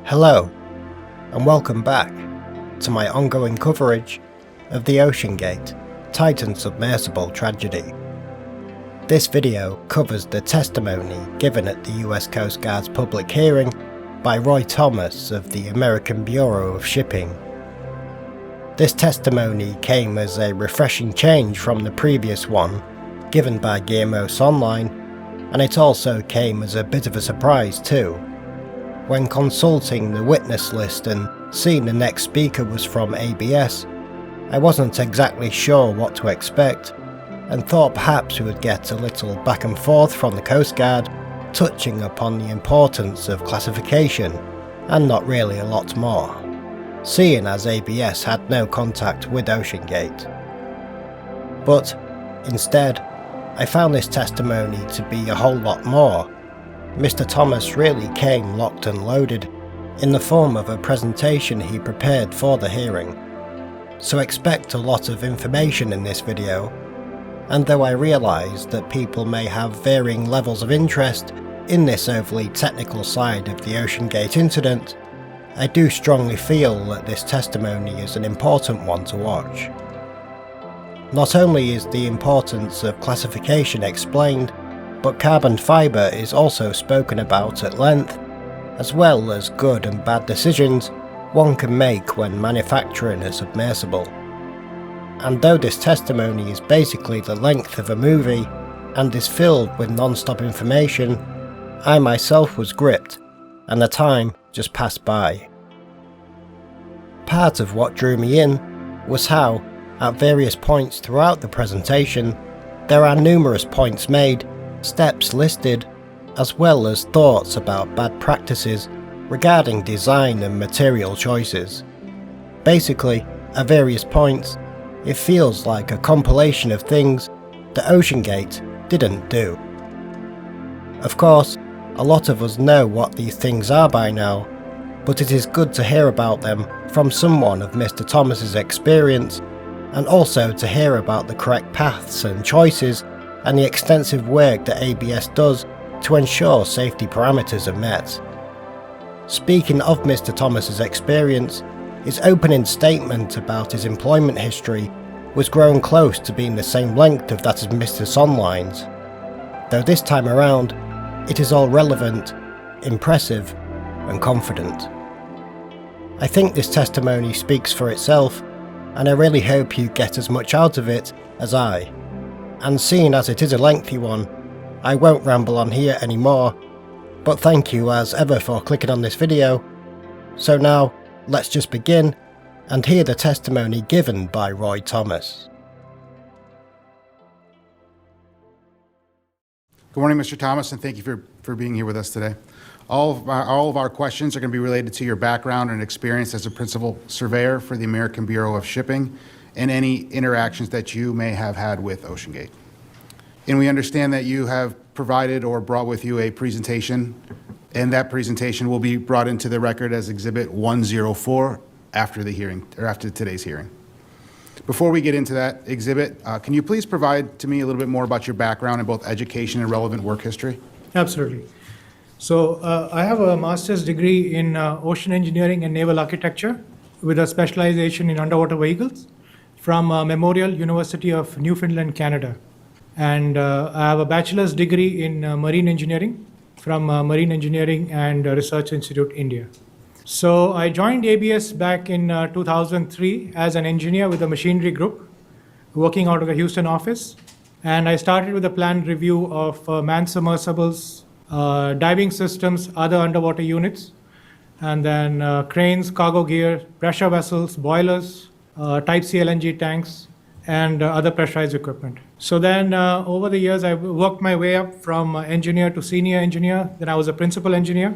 Hello, and welcome back to my ongoing coverage of the OceanGate Titan submersible tragedy. This video covers the testimony given at the US Coast Guard's public hearing by Roy Thomas of the American Bureau of Shipping. This testimony came as a refreshing change from the previous one given by Guillermo's Online, and it also came as a bit of a surprise too. When consulting the witness list and seeing the next speaker was from ABS, I wasn't exactly sure what to expect, and thought perhaps we would get a little back and forth from the Coast Guard, touching upon the importance of classification, and not really a lot more, seeing as ABS had no contact with OceanGate. But instead, I found this testimony to be a whole lot more. Mr. Thomas really came locked and loaded in the form of a presentation he prepared for the hearing. So expect a lot of information in this video, and though I realise that people may have varying levels of interest in this overly technical side of the OceanGate incident, I do strongly feel that this testimony is an important one to watch. Not only is the importance of classification explained, but carbon fibre is also spoken about at length, as well as good and bad decisions one can make when manufacturing a submersible. And though this testimony is basically the length of a movie and is filled with non-stop information, I myself was gripped, and the time just passed by. Part of what drew me in was how, at various points throughout the presentation, there are numerous points made, steps listed, as well as thoughts about bad practices regarding design and material choices. Basically, at various points, it feels like a compilation of things that OceanGate didn't do. Of course, a lot of us know what these things are by now, but it is good to hear about them from someone of Mr. Thomas's experience, and also to hear about the correct paths and choices and the extensive work that ABS does to ensure safety parameters are met. Speaking of Mr. Thomas's experience, his opening statement about his employment history was growing close to being the same length of that of Mr. Sonline's, though this time around it is all relevant, impressive and confident. I think this testimony speaks for itself, and I really hope you get as much out of it as I. And seeing as it is a lengthy one, I won't ramble on here anymore, but thank you as ever for clicking on this video. So now, let's just begin and hear the testimony given by Roy Thomas. Good morning, Mr. Thomas, and thank you for being here with us today. All of our questions are going to be related to your background and experience as a principal surveyor for the American Bureau of Shipping and any interactions that you may have had with OceanGate. And we understand that you have provided or brought with you a presentation, and that presentation will be brought into the record as Exhibit 104 after the hearing, or after today's hearing. Before we get into that exhibit, can you please provide to me a little bit more about your background in both education and relevant work history? Absolutely. So I have a master's degree in ocean engineering and naval architecture with a specialization in underwater vehicles from Memorial University of Newfoundland, Canada. And I have a bachelor's degree in marine engineering from Marine Engineering and Research Institute, India. So I joined ABS back in 2003 as an engineer with a machinery group working out of the Houston office. And I started with a planned review of manned submersibles, diving systems, other underwater units, and then cranes, cargo gear, pressure vessels, boilers, Type C LNG tanks, and other pressurized equipment. So then over the years, I worked my way up from engineer to senior engineer. Then I was a principal engineer.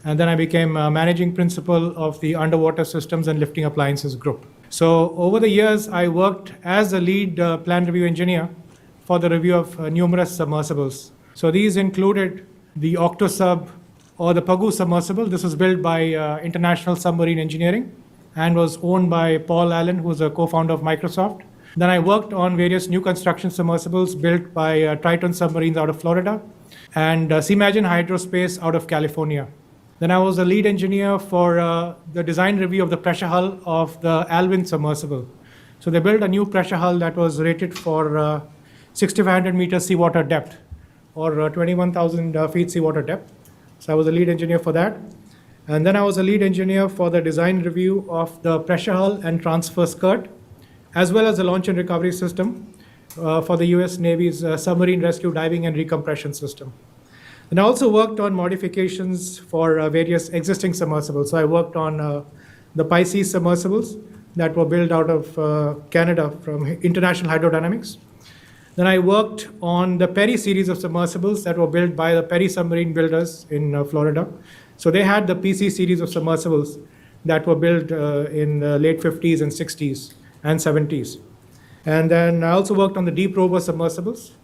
And then I became managing principal of the Underwater Systems and Lifting Appliances Group. So over the years, I worked as a lead plan review engineer for the review of numerous submersibles. So these included the Octosub or the Pagu submersible. This was built by International Submarine Engineering and was owned by Paul Allen, who was a co-founder of Microsoft. Then I worked on various new construction submersibles built by Triton Submarines out of Florida and Seamagine Hydrospace out of California. Then I was a lead engineer for the design review of the pressure hull of the Alvin submersible. So they built a new pressure hull that was rated for 6,500 meters seawater depth, or 21,000 feet seawater depth. So I was a lead engineer for that. And then I was a lead engineer for the design review of the pressure hull and transfer skirt, as well as the launch and recovery system for the US Navy's submarine rescue diving and recompression system. And I also worked on modifications for various existing submersibles. So I worked on the Pisces submersibles that were built out of Canada from International Hydrodynamics. Then I worked on the Perry series of submersibles that were built by the Perry submarine builders in Florida. So they had the PC series of submersibles that were built in the late 50s and 60s and 70s. And then I also worked on the deep rover submersibles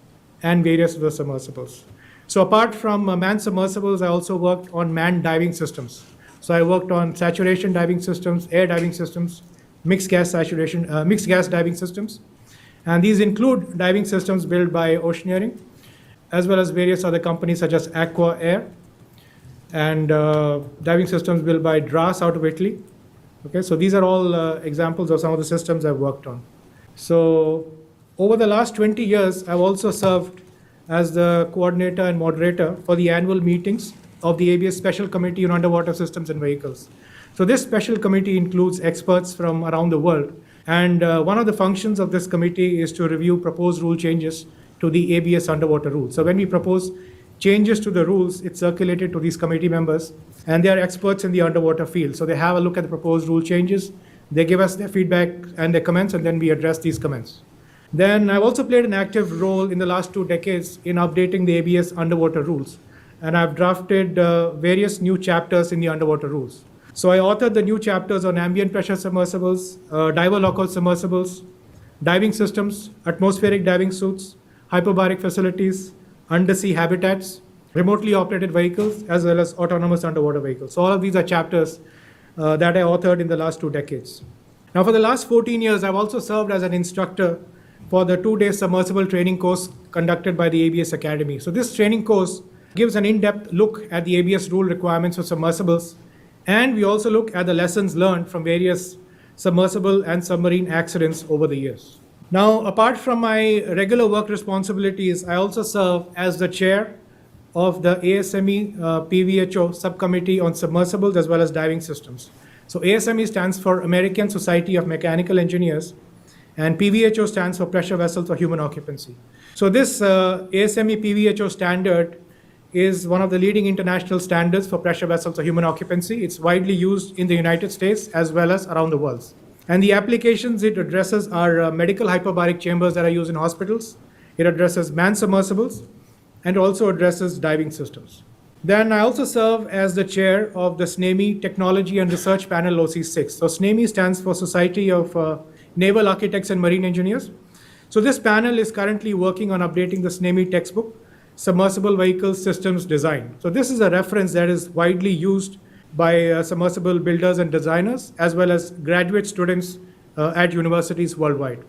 and various of the submersibles. So apart from manned submersibles, I also worked on manned diving systems. So I worked on saturation diving systems, air diving systems, mixed gas diving systems. And these include diving systems built by Oceaneering, as well as various other companies such as Aqua Air, and diving systems built by DRAS out of Italy. Okay, so these are all examples of some of the systems I've worked on. So over the last 20 years, I've also served as the coordinator and moderator for the annual meetings of the ABS Special Committee on Underwater Systems and Vehicles. So this special committee includes experts from around the world. And one of the functions of this committee is to review proposed rule changes to the ABS underwater rules. So when we propose changes to the rules, it's circulated to these committee members, and they are experts in the underwater field. So they have a look at the proposed rule changes, they give us their feedback and their comments, and then we address these comments. Then I've also played an active role in the last 2 decades in updating the ABS underwater rules. And I've drafted various new chapters in the underwater rules. So I authored the new chapters on ambient pressure submersibles, diver lockout submersibles, diving systems, atmospheric diving suits, hyperbaric facilities, undersea habitats, remotely operated vehicles, as well as autonomous underwater vehicles. So all of these are chapters that I authored in the last 2 decades. Now for the last 14 years, I've also served as an instructor for the 2-day submersible training course conducted by the ABS Academy. So this training course gives an in-depth look at the ABS rule requirements for submersibles, and we also look at the lessons learned from various submersible and submarine accidents over the years. Now, apart from my regular work responsibilities, I also serve as the chair of the ASME PVHO subcommittee on submersibles as well as diving systems. So ASME stands for American Society of Mechanical Engineers, and PVHO stands for Pressure Vessels for Human Occupancy. So this ASME PVHO standard is one of the leading international standards for pressure vessels for human occupancy. It's widely used in the United States as well as around the world. And the applications it addresses are medical hyperbaric chambers that are used in hospitals. It addresses manned submersibles and also addresses diving systems. Then I also serve as the chair of the SNAME Technology and Research Panel OC6. So SNAME stands for Society of Naval Architects and Marine Engineers. So this panel is currently working on updating the SNAME textbook, Submersible Vehicle Systems Design. So this is a reference that is widely used by submersible builders and designers, as well as graduate students at universities worldwide.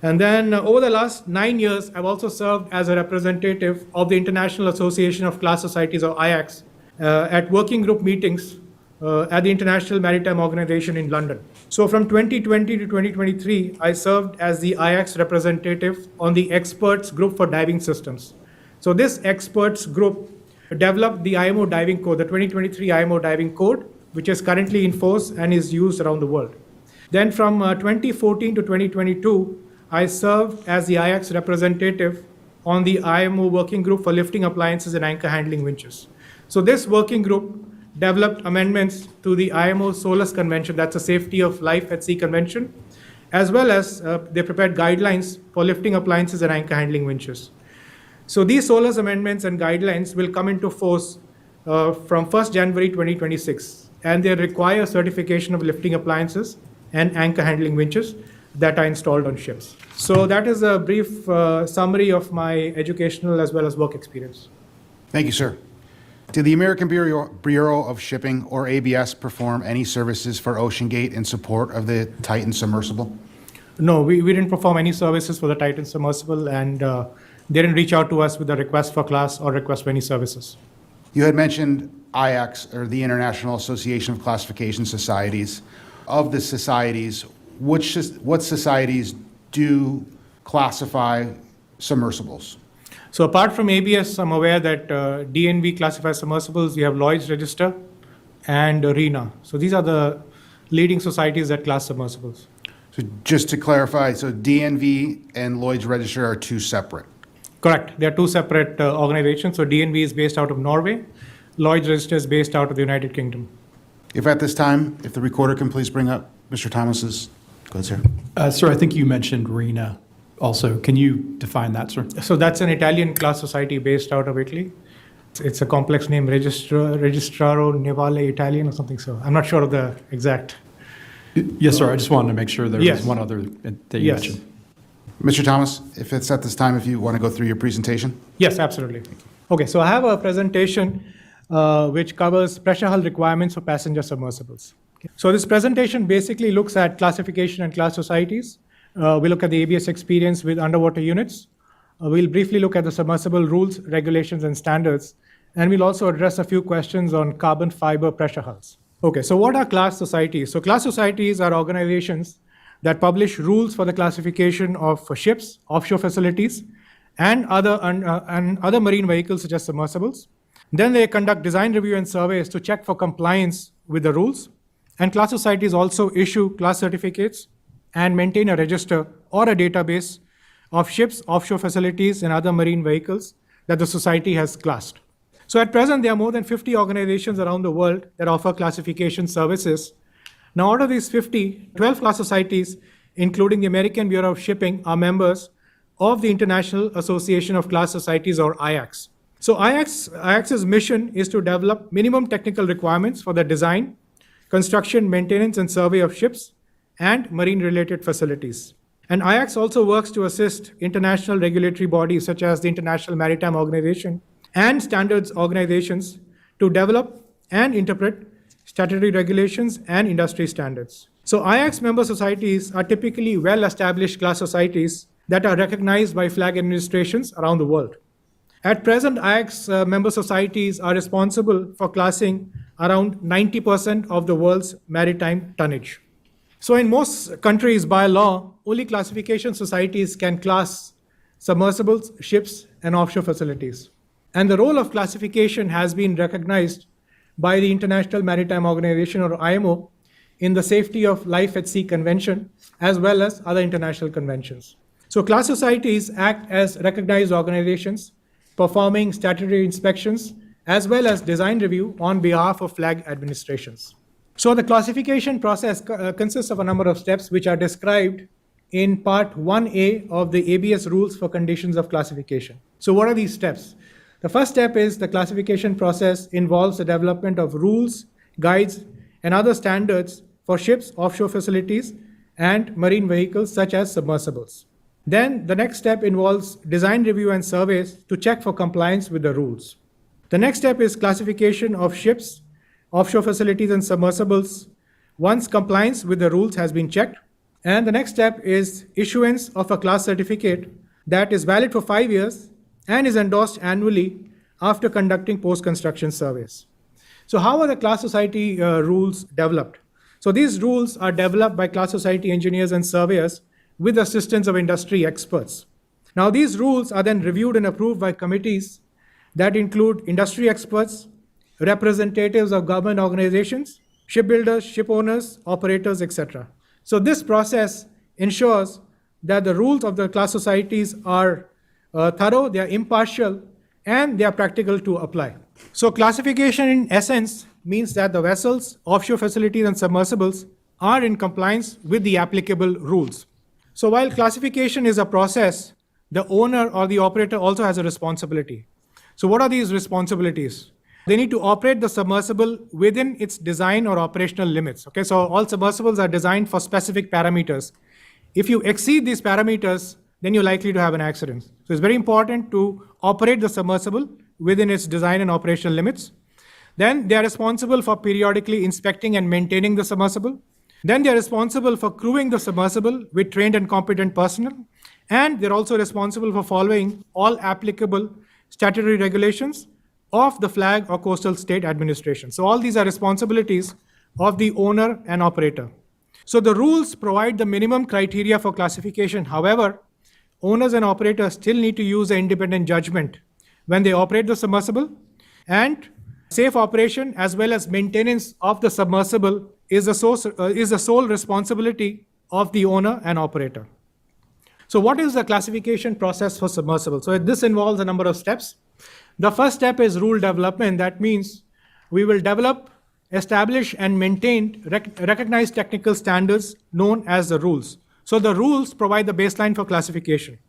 And then over the last 9 years, I've also served as a representative of the International Association of Class Societies, or IACS, at working group meetings at the International Maritime Organization in London. So from 2020 to 2023, I served as the IACS representative on the experts group for diving systems. So this experts group developed the IMO diving code, the 2023 IMO diving code, which is currently in force and is used around the world. Then from 2014 to 2022, I served as the IACS representative on the IMO working group for lifting appliances and anchor handling winches. So this working group developed amendments to the IMO SOLAS Convention, that's a Safety of Life at Sea Convention, as well as they prepared guidelines for lifting appliances and anchor handling winches. So these SOLAS amendments and guidelines will come into force from 1st January 2026, and they require certification of lifting appliances and anchor handling winches that are installed on ships. So that is a brief summary of my educational as well as work experience. Thank you, sir. Did the American Bureau of Shipping, or ABS, perform any services for OceanGate in support of the Titan submersible? No, we didn't perform any services for the Titan submersible, and they didn't reach out to us with a request for class or request for any services. You had mentioned IACS, or the International Association of Classification Societies. Of the societies, what societies do classify submersibles? So apart from ABS, I'm aware that DNV classifies submersibles. You have Lloyd's Register and RENA. So these are the leading societies that class submersibles. So just to clarify, so DNV and Lloyd's Register are two separate? Correct. They are two separate organizations. So DNV is based out of Norway. Lloyd's Register is based out of the United Kingdom. If at this time, if the recorder can please bring up Mr. Thomas's, go ahead, sir. Sir, I think you mentioned RENA also. Can you define that, sir? So that's an Italian class society based out of Italy. It's a complex name, Registraro Navale Italian or something. So I'm not sure of the exact. Yes, sir. I just wanted to make sure there Yes. was one other that you Yes. mentioned. Mr. Thomas, if it's at this time, if you want to go through your presentation. Yes, absolutely. Okay, so I have a presentation which covers pressure hull requirements for passenger submersibles. Okay. So this presentation basically looks at classification and class societies. We look at the ABS experience with underwater units. We'll briefly look at the submersible rules, regulations, and standards. And we'll also address a few questions on carbon fiber pressure hulls. Okay, so what are class societies? So class societies are organizations that publish rules for the classification of ships, offshore facilities, and other marine vehicles such as submersibles. Then they conduct design review and surveys to check for compliance with the rules. And class societies also issue class certificates and maintain a register or a database of ships, offshore facilities, and other marine vehicles that the society has classed. So at present, there are more than 50 organizations around the world that offer classification services. Now, out of these 50, 12 class societies, including the American Bureau of Shipping, are members of the International Association of Class Societies, or IACS. So IACS's mission is to develop minimum technical requirements for the design, construction, maintenance, and survey of ships and marine-related facilities. And IACS also works to assist international regulatory bodies such as the International Maritime Organization and standards organizations to develop and interpret statutory regulations and industry standards. So IACS member societies are typically well-established class societies that are recognized by flag administrations around the world. At present, IACS member societies are responsible for classing around 90% of the world's maritime tonnage. So in most countries, by law, only classification societies can class submersibles, ships, and offshore facilities. And the role of classification has been recognized by the International Maritime Organization, or IMO, in the Safety of Life at Sea Convention, as well as other international conventions. So class societies act as recognized organizations performing statutory inspections, as well as design review on behalf of flag administrations. So the classification process consists of a number of steps which are described in Part 1A of the ABS Rules for Conditions of Classification. So what are these steps? The first step is the classification process involves the development of rules, guides, and other standards for ships, offshore facilities, and marine vehicles such as submersibles. Then the next step involves design review and surveys to check for compliance with the rules. The next step is classification of ships, offshore facilities, and submersibles once compliance with the rules has been checked. And the next step is issuance of a class certificate that is valid for 5 years and is endorsed annually after conducting post-construction surveys. So how are the class society rules developed? So these rules are developed by class society engineers and surveyors with assistance of industry experts. Now these rules are then reviewed and approved by committees that include industry experts, representatives of government organizations, shipbuilders, ship owners, operators, etc. So this process ensures that the rules of the class societies are thorough, they are impartial, and they are practical to apply. So classification in essence means that the vessels, offshore facilities, and submersibles are in compliance with the applicable rules. So while classification is a process, the owner or the operator also has a responsibility. So what are these responsibilities? They need to operate the submersible within its design or operational limits. Okay, so all submersibles are designed for specific parameters. If you exceed these parameters, then you're likely to have an accident. So it's very important to operate the submersible within its design and operational limits. Then they are responsible for periodically inspecting and maintaining the submersible. Then they are responsible for crewing the submersible with trained and competent personnel. And they're also responsible for following all applicable statutory regulations of the flag or coastal state administration. So all these are responsibilities of the owner and operator. So the rules provide the minimum criteria for classification. However, owners and operators still need to use an independent judgment when they operate the submersible, and safe operation as well as maintenance of the submersible is the sole responsibility of the owner and operator. So what is the classification process for submersible? So this involves a number of steps. The first step is rule development. That means we will develop, establish, and maintain recognized technical standards known as the rules. So the rules provide the baseline for classification.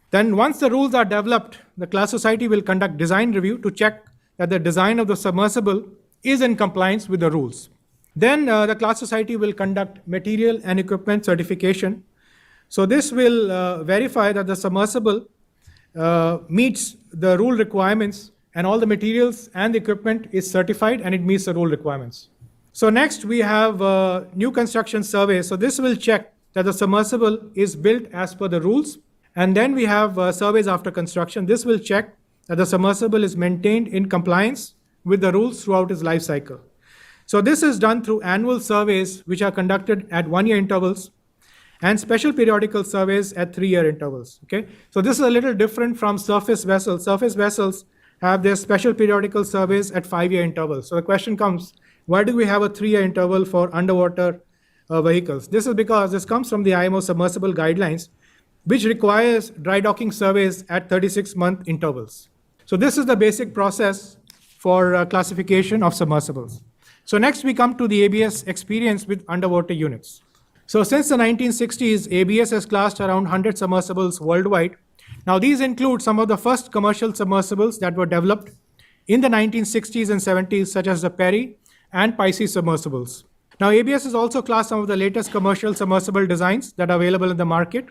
Then once the rules are developed, the class society will conduct design review to check that the design of the submersible is in compliance with the rules. Then the class society will conduct material and equipment certification. So this will verify that the submersible meets the rule requirements and all the materials and the equipment is certified and it meets the rule requirements. So next we have new construction survey. So this will check that the submersible is built as per the rules. And then we have surveys after construction. This will check that the submersible is maintained in compliance with the rules throughout its life cycle. So this is done through annual surveys which are conducted at 1-year intervals and special periodical surveys at 3-year intervals. Okay, so this is a little different from surface vessels. Surface vessels have their special periodical surveys at 5-year intervals. So the question comes, why do we have a 3-year interval for underwater vehicles? This is because this comes from the IMO submersible guidelines, which requires dry docking surveys at 36-month intervals. So this is the basic process for classification of submersibles. So next we come to the ABS experience with underwater units. So since the 1960s, ABS has classed around 100 submersibles worldwide. Now these include some of the first commercial submersibles that were developed in the 1960s and 70s, such as the Perry and Pisces submersibles. Now ABS has also classed some of the latest commercial submersible designs that are available in the market,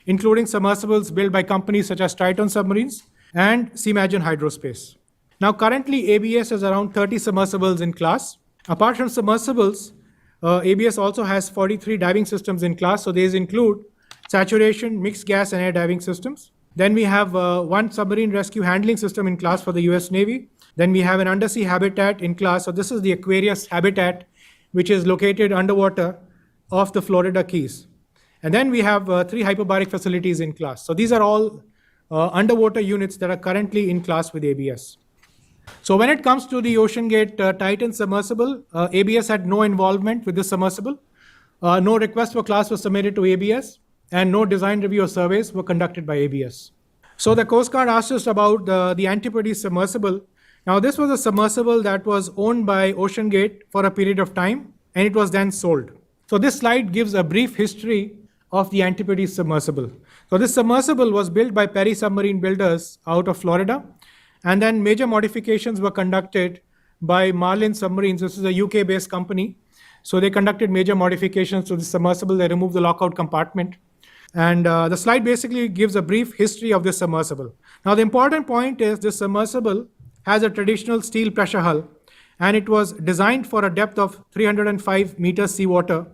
including submersibles built by companies such as Triton Submarines and Seaimagine Hydrospace. Now currently ABS has around 30 submersibles in class. Apart from submersibles, ABS also has 43 diving systems in class. So these include saturation, mixed gas and air diving systems. Then we have one submarine rescue handling system in class for the US Navy. Then we have an undersea habitat in class. So this is the Aquarius habitat, which is located underwater off the Florida Keys. And then we have 3 hyperbaric facilities in class. So these are all underwater units that are currently in class with ABS. So when it comes to the OceanGate Titan submersible, ABS had no involvement with this submersible. No request for class was submitted to ABS, and no design review or surveys were conducted by ABS. So the Coast Guard asked us about the Antipodes submersible. Now this was a submersible that was owned by OceanGate for a period of time, and it was then sold. So this slide gives a brief history of the Antipodes submersible. So this submersible was built by Perry Submarine Builders out of Florida. And then major modifications were conducted by Marlin Submarines. This is a UK-based company. So they conducted major modifications to the submersible. They removed the lockout compartment. And the slide basically gives a brief history of this submersible. Now the important point is this submersible has a traditional steel pressure hull, and it was designed for a depth of 305 meters seawater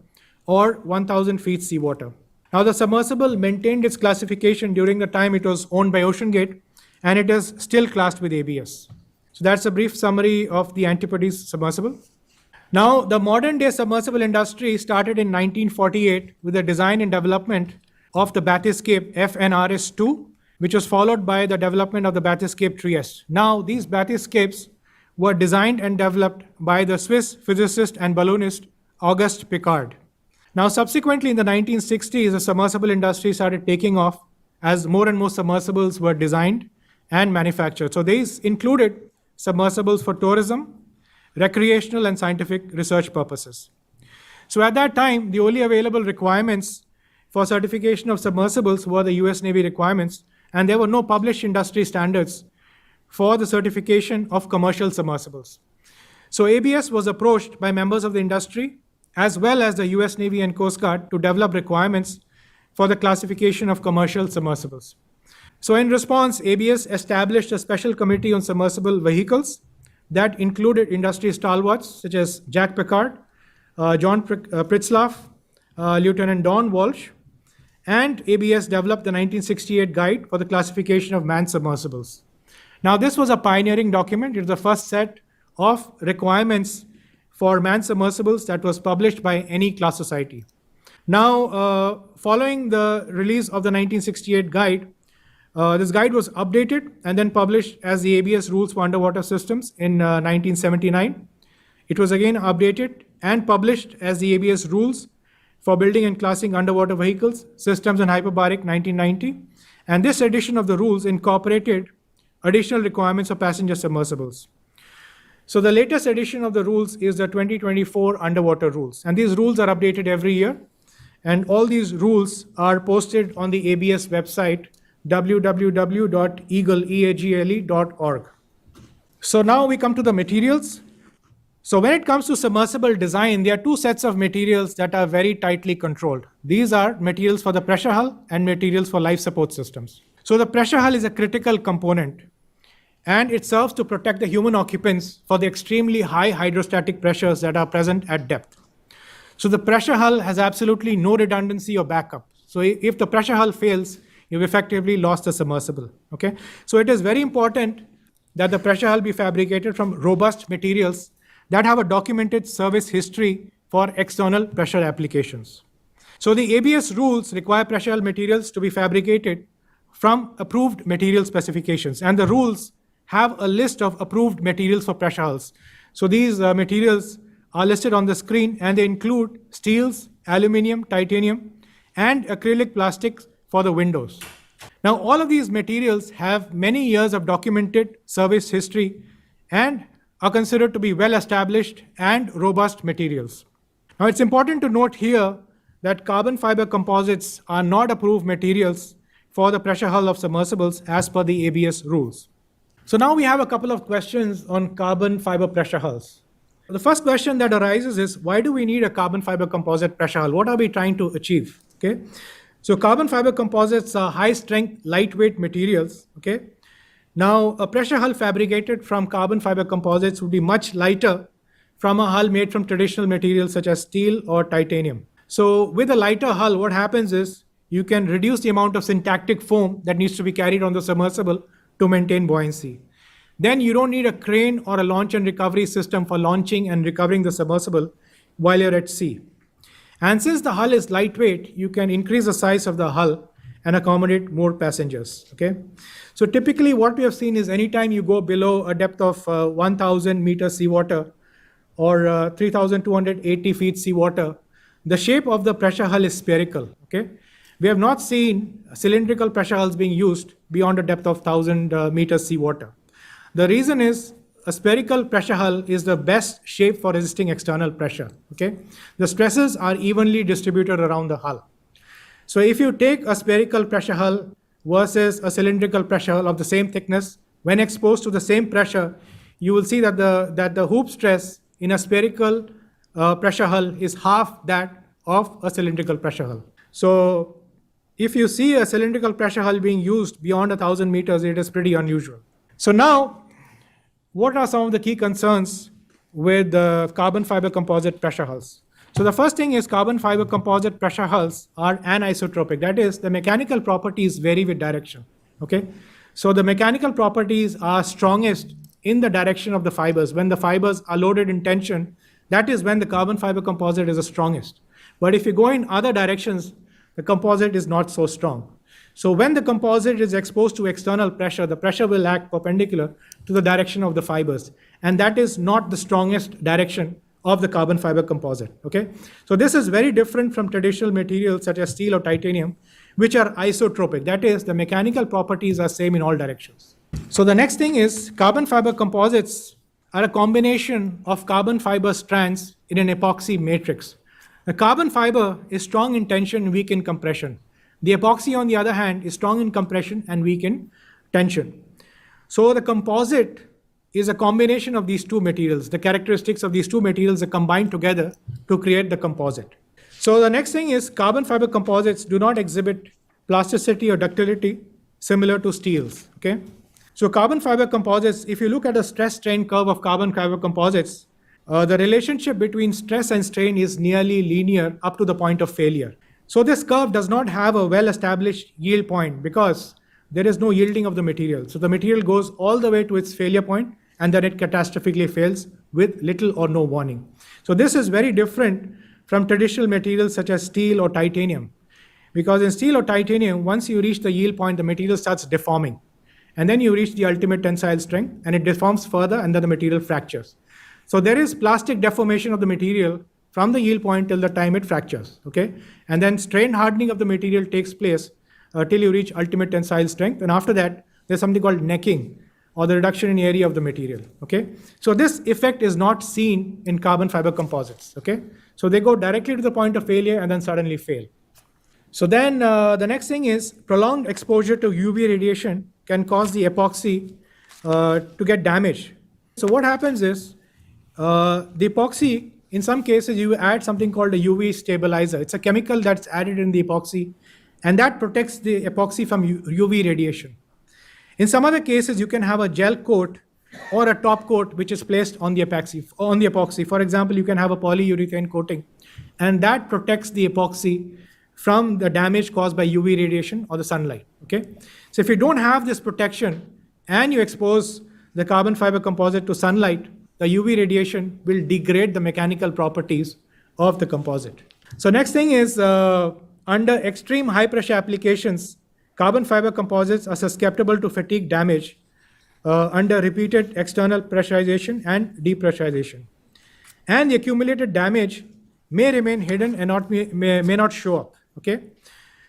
or 1,000 feet seawater. Now the submersible maintained its classification during the time it was owned by OceanGate, and it is still classed with ABS. So that's a brief summary of the Antipodes submersible. Now, the modern day submersible industry started in 1948 with the design and development of the Bathyscaphe FNRS-2, which was followed by the development of the Bathyscaphe Trieste. Now, these Bathyscaphes were designed and developed by the Swiss physicist and balloonist Auguste Piccard. Now, subsequently in the 1960s, the submersible industry started taking off as more and more submersibles were designed and manufactured. So these included submersibles for tourism, recreational and scientific research purposes. So at that time, the only available requirements for certification of submersibles were the US Navy requirements, and there were no published industry standards for the certification of commercial submersibles. So ABS was approached by members of the industry as well as the US Navy and Coast Guard to develop requirements for the classification of commercial submersibles. So in response, ABS established a special committee on submersible vehicles that included industry stalwarts such as Jack Piccard, John Pritzlaff, Lieutenant Don Walsh, and ABS developed the 1968 guide for the classification of manned submersibles. Now, this was a pioneering document. It's the first set of requirements for manned submersibles that was published by any class society. Now, following the release of the 1968 guide, this guide was updated and then published as the ABS rules for underwater systems in 1979. It was again updated and published as the ABS rules for building and classing underwater vehicles, systems, and hyperbaric 1990. And this edition of the rules incorporated additional requirements of passenger submersibles. So the latest edition of the rules is the 2024 underwater rules. And these rules are updated every year. And all these rules are posted on the ABS website, www.eagle.org. So now we come to the materials. So when it comes to submersible design, there are two sets of materials that are very tightly controlled. These are materials for the pressure hull and materials for life support systems. So the pressure hull is a critical component, and it serves to protect the human occupants for the extremely high hydrostatic pressures that are present at depth. So the pressure hull has absolutely no redundancy or backup. So if the pressure hull fails, you've effectively lost the submersible. Okay? So it is very important that the pressure hull be fabricated from robust materials that have a documented service history for external pressure applications. So the ABS rules require pressure hull materials to be fabricated from approved material specifications, and the rules have a list of approved materials for pressure hulls. So these materials are listed on the screen, and they include steels, aluminum, titanium, and acrylic plastics for the windows. Now, all of these materials have many years of documented service history and are considered to be well-established and robust materials. Now, it's important to note here that carbon fiber composites are not approved materials for the pressure hull of submersibles as per the ABS rules. So now we have a couple of questions on carbon fiber pressure hulls. The first question that arises is, why do we need a carbon fiber composite pressure hull? What are we trying to achieve? Okay, so carbon fiber composites are high-strength, lightweight materials. Okay, now a pressure hull fabricated from carbon fiber composites would be much lighter from a hull made from traditional materials such as steel or titanium. So with a lighter hull, what happens is you can reduce the amount of syntactic foam that needs to be carried on the submersible to maintain buoyancy. Then you don't need a crane or a launch and recovery system for launching and recovering the submersible while you're at sea. And since the hull is lightweight, you can increase the size of the hull and accommodate more passengers. Okay. So typically what we have seen is anytime you go below a depth of 1,000 meters seawater or 3,280 feet seawater, the shape of the pressure hull is spherical. Okay. We have not seen cylindrical pressure hulls being used beyond a depth of 1,000 meters seawater. The reason is a spherical pressure hull is the best shape for resisting external pressure. Okay? The stresses are evenly distributed around the hull. So if you take a spherical pressure hull versus a cylindrical pressure hull of the same thickness, when exposed to the same pressure, you will see that the hoop stress in a spherical pressure hull is half that of a cylindrical pressure hull. So if you see a cylindrical pressure hull being used beyond 1,000 meters, it is pretty unusual. So now, what are some of the key concerns with the carbon fiber composite pressure hulls? So the first thing is carbon fiber composite pressure hulls are anisotropic. That is, the mechanical properties vary with direction. Okay, so the mechanical properties are strongest in the direction of the fibers. When the fibers are loaded in tension, that is when the carbon fiber composite is the strongest. But if you go in other directions, the composite is not so strong. So when the composite is exposed to external pressure, the pressure will act perpendicular to the direction of the fibers. And that is not the strongest direction of the carbon fiber composite. Okay? So this is very different from traditional materials such as steel or titanium, which are isotropic. That is, the mechanical properties are same in all directions. So the next thing is carbon fiber composites are a combination of carbon fiber strands in an epoxy matrix. The carbon fiber is strong in tension and weak in compression. The epoxy, on the other hand, is strong in compression and weak in tension. So the composite is a combination of these two materials. The characteristics of these two materials are combined together to create the composite. So the next thing is carbon fiber composites do not exhibit plasticity or ductility similar to steels. Okay? So carbon fiber composites, if you look at a stress-strain curve of carbon fiber composites, the relationship between stress and strain is nearly linear up to the point of failure. So this curve does not have a well-established yield point because there is no yielding of the material. So the material goes all the way to its failure point, and then it catastrophically fails with little or no warning. So this is very different from traditional materials such as steel or titanium. Because in steel or titanium, once you reach the yield point, the material starts deforming. And then you reach the ultimate tensile strength, and it deforms further, and then the material fractures. So there is plastic deformation of the material from the yield point till the time it fractures, okay? And then strain hardening of the material takes place till you reach ultimate tensile strength. And after that, there's something called necking, or the reduction in area of the material, okay? So this effect is not seen in carbon fiber composites, okay? So they go directly to the point of failure and then suddenly fail. So then the next thing is prolonged exposure to UV radiation can cause the epoxy to get damaged. So what happens is the epoxy, in some cases, you add something called a UV stabilizer. It's a chemical that's added in the epoxy, and that protects the epoxy from UV radiation. In some other cases, you can have a gel coat or a top coat which is placed on the epoxy. For example, you can have a polyurethane coating, and that protects the epoxy from the damage caused by UV radiation or the sunlight, okay? So if you don't have this protection and you expose the carbon fiber composite to sunlight, the UV radiation will degrade the mechanical properties of the composite. So next thing is, under extreme high pressure applications, carbon fiber composites are susceptible to fatigue damage under repeated external pressurization and depressurization. And the accumulated damage may remain hidden and may not show up. Okay,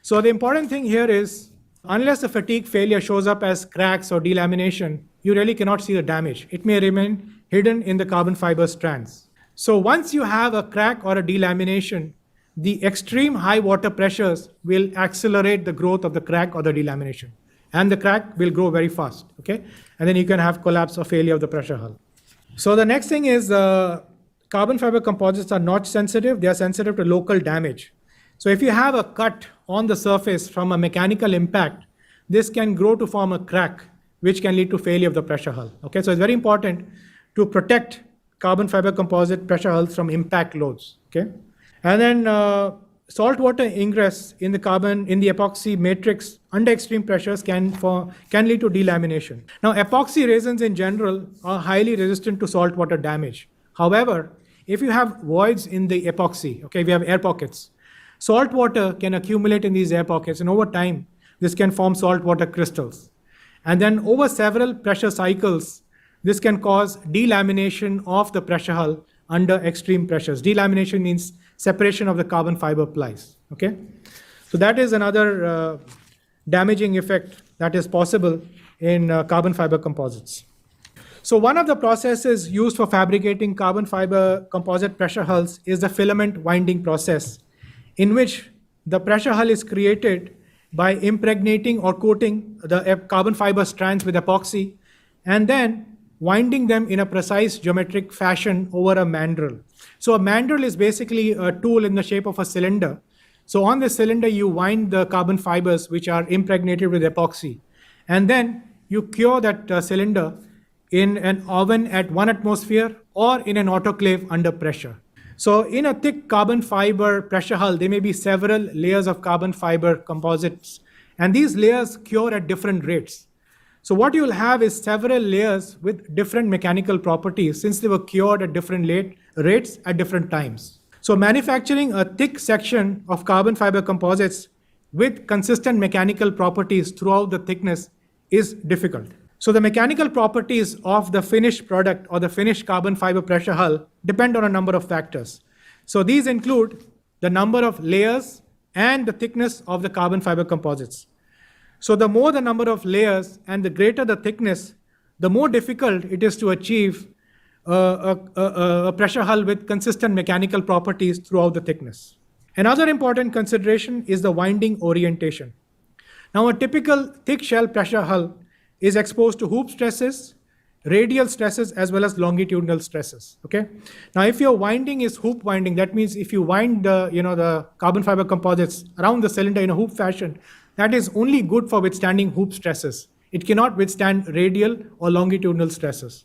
so the important thing here is, unless the fatigue failure shows up as cracks or delamination, you really cannot see the damage. It may remain hidden in the carbon fiber strands. So once you have a crack or a delamination, the extreme high water pressures will accelerate the growth of the crack or the delamination, and the crack will grow very fast. Okay, and then you can have collapse or failure of the pressure hull. So the next thing is, carbon fiber composites are notch sensitive. They are sensitive to local damage. So if you have a cut on the surface from a mechanical impact, this can grow to form a crack, which can lead to failure of the pressure hull. Okay, so it's very important to protect carbon fiber composite pressure hulls from impact loads. Okay, and then saltwater ingress in the epoxy matrix under extreme pressures can lead to delamination. Now, epoxy resins in general are highly resistant to saltwater damage. However, if you have voids in the epoxy, okay, we have air pockets. Salt water can accumulate in these air pockets, and over time, this can form saltwater crystals. And then over several pressure cycles, this can cause delamination of the pressure hull under extreme pressures. Delamination means separation of the carbon fiber plies. Okay, so that is another damaging effect that is possible in carbon fiber composites. So one of the processes used for fabricating carbon fiber composite pressure hulls is the filament winding process, in which the pressure hull is created by impregnating or coating the carbon fiber strands with epoxy and then winding them in a precise geometric fashion over a mandrel. So a mandrel is basically a tool in the shape of a cylinder. So on the cylinder, you wind the carbon fibers which are impregnated with epoxy, and then you cure that cylinder in an oven at 1 atmosphere or in an autoclave under pressure. So in a thick carbon fiber pressure hull, there may be several layers of carbon fiber composites, and these layers cure at different rates. So what you'll have is several layers with different mechanical properties, since they were cured at different rates at different times. So manufacturing a thick section of carbon fiber composites with consistent mechanical properties throughout the thickness is difficult. So the mechanical properties of the finished product or the finished carbon fiber pressure hull depend on a number of factors. So these include the number of layers and the thickness of the carbon fiber composites. So the more the number of layers and the greater the thickness, the more difficult it is to achieve a pressure hull with consistent mechanical properties throughout the thickness. Another important consideration is the winding orientation. Now, a typical thick shell pressure hull is exposed to hoop stresses, radial stresses, as well as longitudinal stresses. Okay. Now, if your winding is hoop winding, that means if you wind the carbon fiber composites around the cylinder in a hoop fashion, that is only good for withstanding hoop stresses. It cannot withstand radial or longitudinal stresses.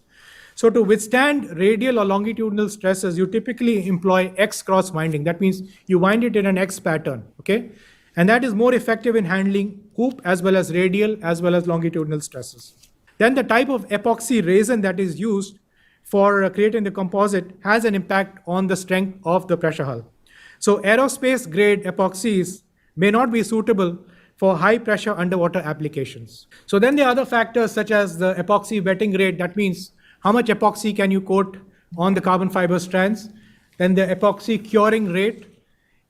So to withstand radial or longitudinal stresses, you typically employ X cross winding. That means you wind it in an X pattern. Okay. And that is more effective in handling hoop as well as radial as well as longitudinal stresses. Then the type of epoxy resin that is used for creating the composite has an impact on the strength of the pressure hull. So aerospace grade epoxies may not be suitable for high pressure underwater applications. So then there are other factors such as the epoxy wetting rate, that means how much epoxy can you coat on the carbon fiber strands, then the epoxy curing rate.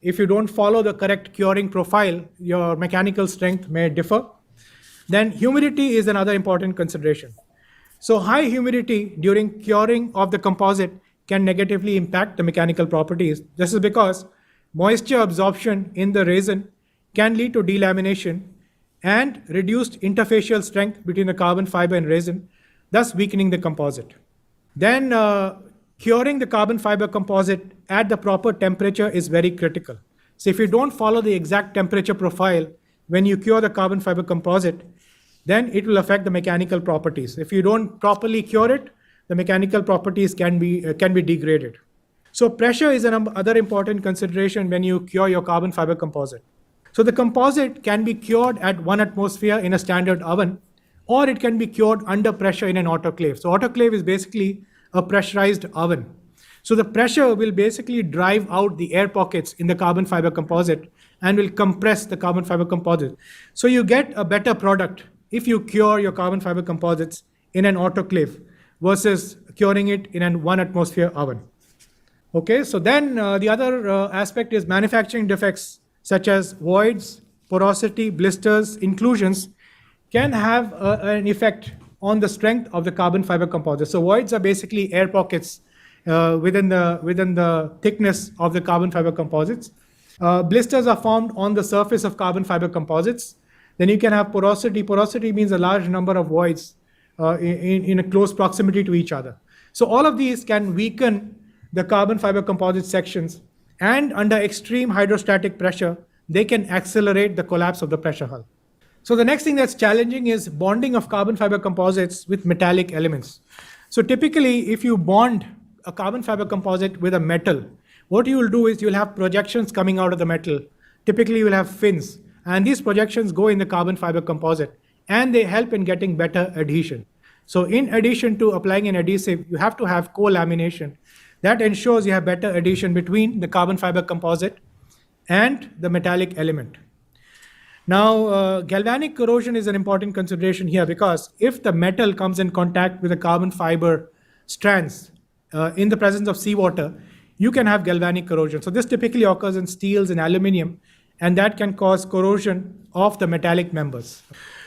If you don't follow the correct curing profile, your mechanical strength may differ. Then humidity is another important consideration. So high humidity during curing of the composite can negatively impact the mechanical properties. This is because moisture absorption in the resin can lead to delamination and reduced interfacial strength between the carbon fiber and resin, thus weakening the composite. Then curing the carbon fiber composite at the proper temperature is very critical. So if you don't follow the exact temperature profile when you cure the carbon fiber composite, then it will affect the mechanical properties. If you don't properly cure it, the mechanical properties can be degraded. So pressure is another important consideration when you cure your carbon fiber composite. So the composite can be cured at 1 atmosphere in a standard oven, or it can be cured under pressure in an autoclave. So autoclave is basically a pressurized oven. So the pressure will basically drive out the air pockets in the carbon fiber composite and will compress the carbon fiber composite. So you get a better product if you cure your carbon fiber composites in an autoclave versus curing it in an 1 atmosphere oven. Okay, so then the other aspect is manufacturing defects such as voids, porosity, blisters, inclusions can have an effect on the strength of the carbon fiber composite. So voids are basically air pockets within the thickness of the carbon fiber composites. Blisters are formed on the surface of carbon fiber composites. Then you can have porosity. Porosity means a large number of voids in a close proximity to each other. So all of these can weaken the carbon fiber composite sections, and under extreme hydrostatic pressure, they can accelerate the collapse of the pressure hull. So the next thing that's challenging is bonding of carbon fiber composites with metallic elements. So typically, if you bond a carbon fiber composite with a metal, what you will do is you'll have projections coming out of the metal. Typically, you will have fins, and these projections go in the carbon fiber composite, and they help in getting better adhesion. So in addition to applying an adhesive, you have to have co-lamination. That ensures you have better adhesion between the carbon fiber composite and the metallic element. Now, galvanic corrosion is an important consideration here, because if the metal comes in contact with the carbon fiber strands in the presence of seawater, you can have galvanic corrosion. So this typically occurs in steels and aluminum, and that can cause corrosion of the metallic members.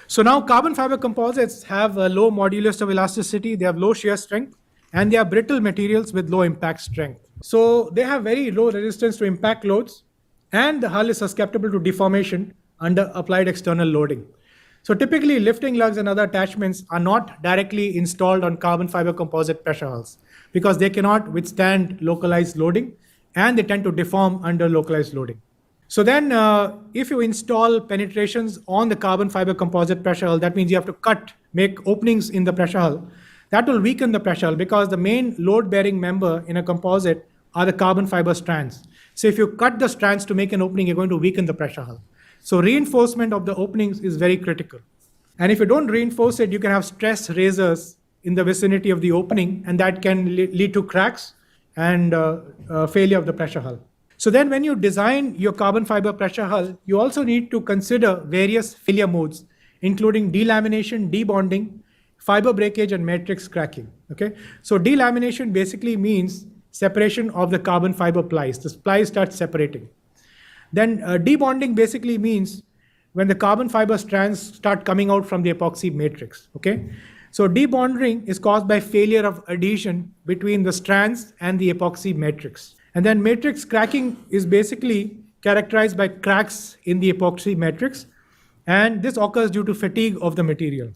So now carbon fiber composites have a low modulus of elasticity, they have low shear strength, and they are brittle materials with low impact strength. So they have very low resistance to impact loads, and the hull is susceptible to deformation under applied external loading. So typically lifting lugs and other attachments are not directly installed on carbon fiber composite pressure hulls because they cannot withstand localized loading, and they tend to deform under localized loading. So then if you install penetrations on the carbon fiber composite pressure hull, that means you have to make openings in the pressure hull. That will weaken the pressure hull because the main load-bearing member in a composite are the carbon fiber strands. So if you cut the strands to make an opening, you're going to weaken the pressure hull. So reinforcement of the openings is very critical. And if you don't reinforce it, you can have stress razors in the vicinity of the opening, and that can lead to cracks and failure of the pressure hull. So then when you design your carbon fiber pressure hull, you also need to consider various failure modes, including delamination, debonding, fiber breakage, and matrix cracking. Okay, so delamination basically means separation of the carbon fiber plies. The plies start separating. Then debonding basically means when the carbon fiber strands start coming out from the epoxy matrix. Okay, so debonding is caused by failure of adhesion between the strands and the epoxy matrix. And then matrix cracking is basically characterized by cracks in the epoxy matrix, and this occurs due to fatigue of the material.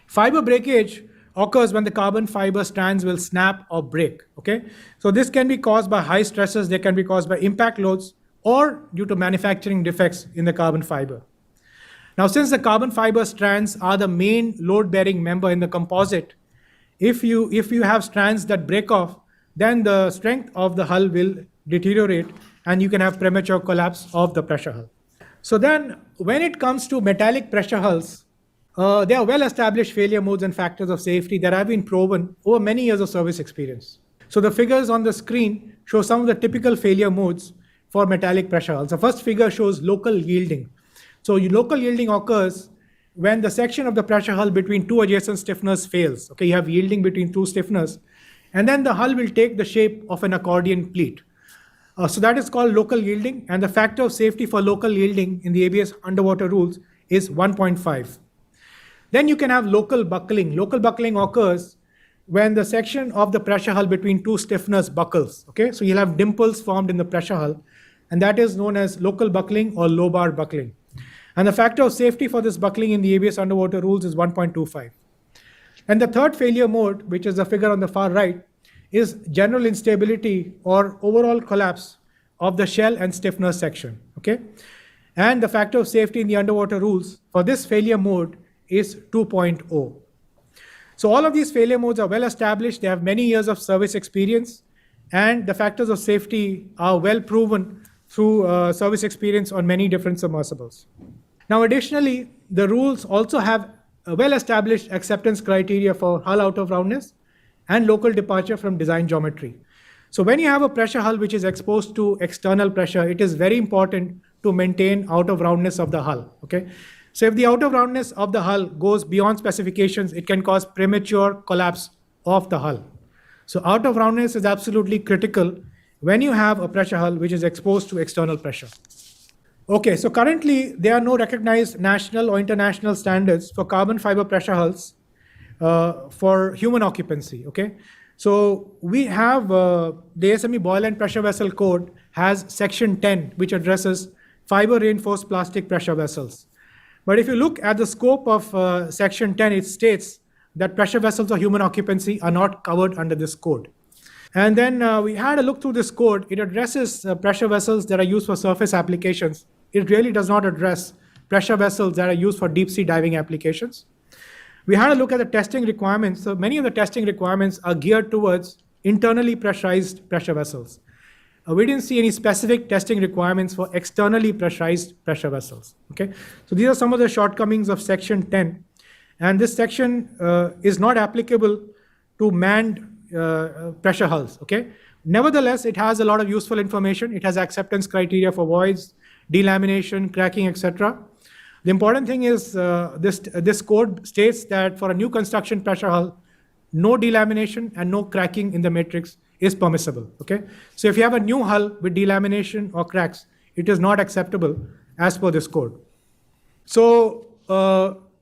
Fiber breakage occurs when the carbon fiber strands will snap or break. Okay, so this can be caused by high stresses, they can be caused by impact loads, or due to manufacturing defects in the carbon fiber. Now, since the carbon fiber strands are the main load-bearing member in the composite, if you have strands that break off, then the strength of the hull will deteriorate, and you can have premature collapse of the pressure hull. So then when it comes to metallic pressure hulls, there are well-established failure modes and factors of safety that have been proven over many years of service experience. So the figures on the screen show some of the typical failure modes for metallic pressure hulls. The first figure shows local yielding. So local yielding occurs when the section of the pressure hull between two adjacent stiffeners fails. Okay, you have yielding between two stiffeners, and then the hull will take the shape of an accordion pleat. So that is called local yielding, and the factor of safety for local yielding in the ABS underwater rules is 1.5. Then you can have local buckling. Local buckling occurs when the section of the pressure hull between two stiffeners buckles. Okay, so you'll have dimples formed in the pressure hull, and that is known as local buckling or low bar buckling. And the factor of safety for this buckling in the ABS underwater rules is 1.25. And the third failure mode, which is the figure on the far right, is general instability or overall collapse of the shell and stiffener section. Okay, and the factor of safety in the underwater rules for this failure mode is 2.0. So all of these failure modes are well established. They have many years of service experience, and the factors of safety are well proven through service experience on many different submersibles. Now, additionally, the rules also have a well-established acceptance criteria for hull out of roundness and local departure from design geometry. So when you have a pressure hull which is exposed to external pressure, it is very important to maintain out of roundness of the hull. Okay, so if the out of roundness of the hull goes beyond specifications, it can cause premature collapse of the hull. So out of roundness is absolutely critical when you have a pressure hull which is exposed to external pressure. Okay, so currently there are no recognized national or international standards for carbon fiber pressure hulls for human occupancy. Okay, so we have the ASME Buoyant Pressure Vessel Code has section 10, which addresses fiber reinforced plastic pressure vessels. But if you look at the scope of section 10, it states that pressure vessels of human occupancy are not covered under this code. And then we had a look through this code. It addresses pressure vessels that are used for surface applications. It really does not address pressure vessels that are used for deep sea diving applications. We had a look at the testing requirements. So many of the testing requirements are geared towards internally pressurized pressure vessels. We didn't see any specific testing requirements for externally pressurized pressure vessels. Okay, so these are some of the shortcomings of section 10. And this section is not applicable to manned pressure hulls. Okay, nevertheless, it has a lot of useful information. It has acceptance criteria for voids, delamination, cracking, etc. The important thing is this code states that for a new construction pressure hull, no delamination and no cracking in the matrix is permissible. Okay, so if you have a new hull with delamination or cracks, it is not acceptable as per this code. So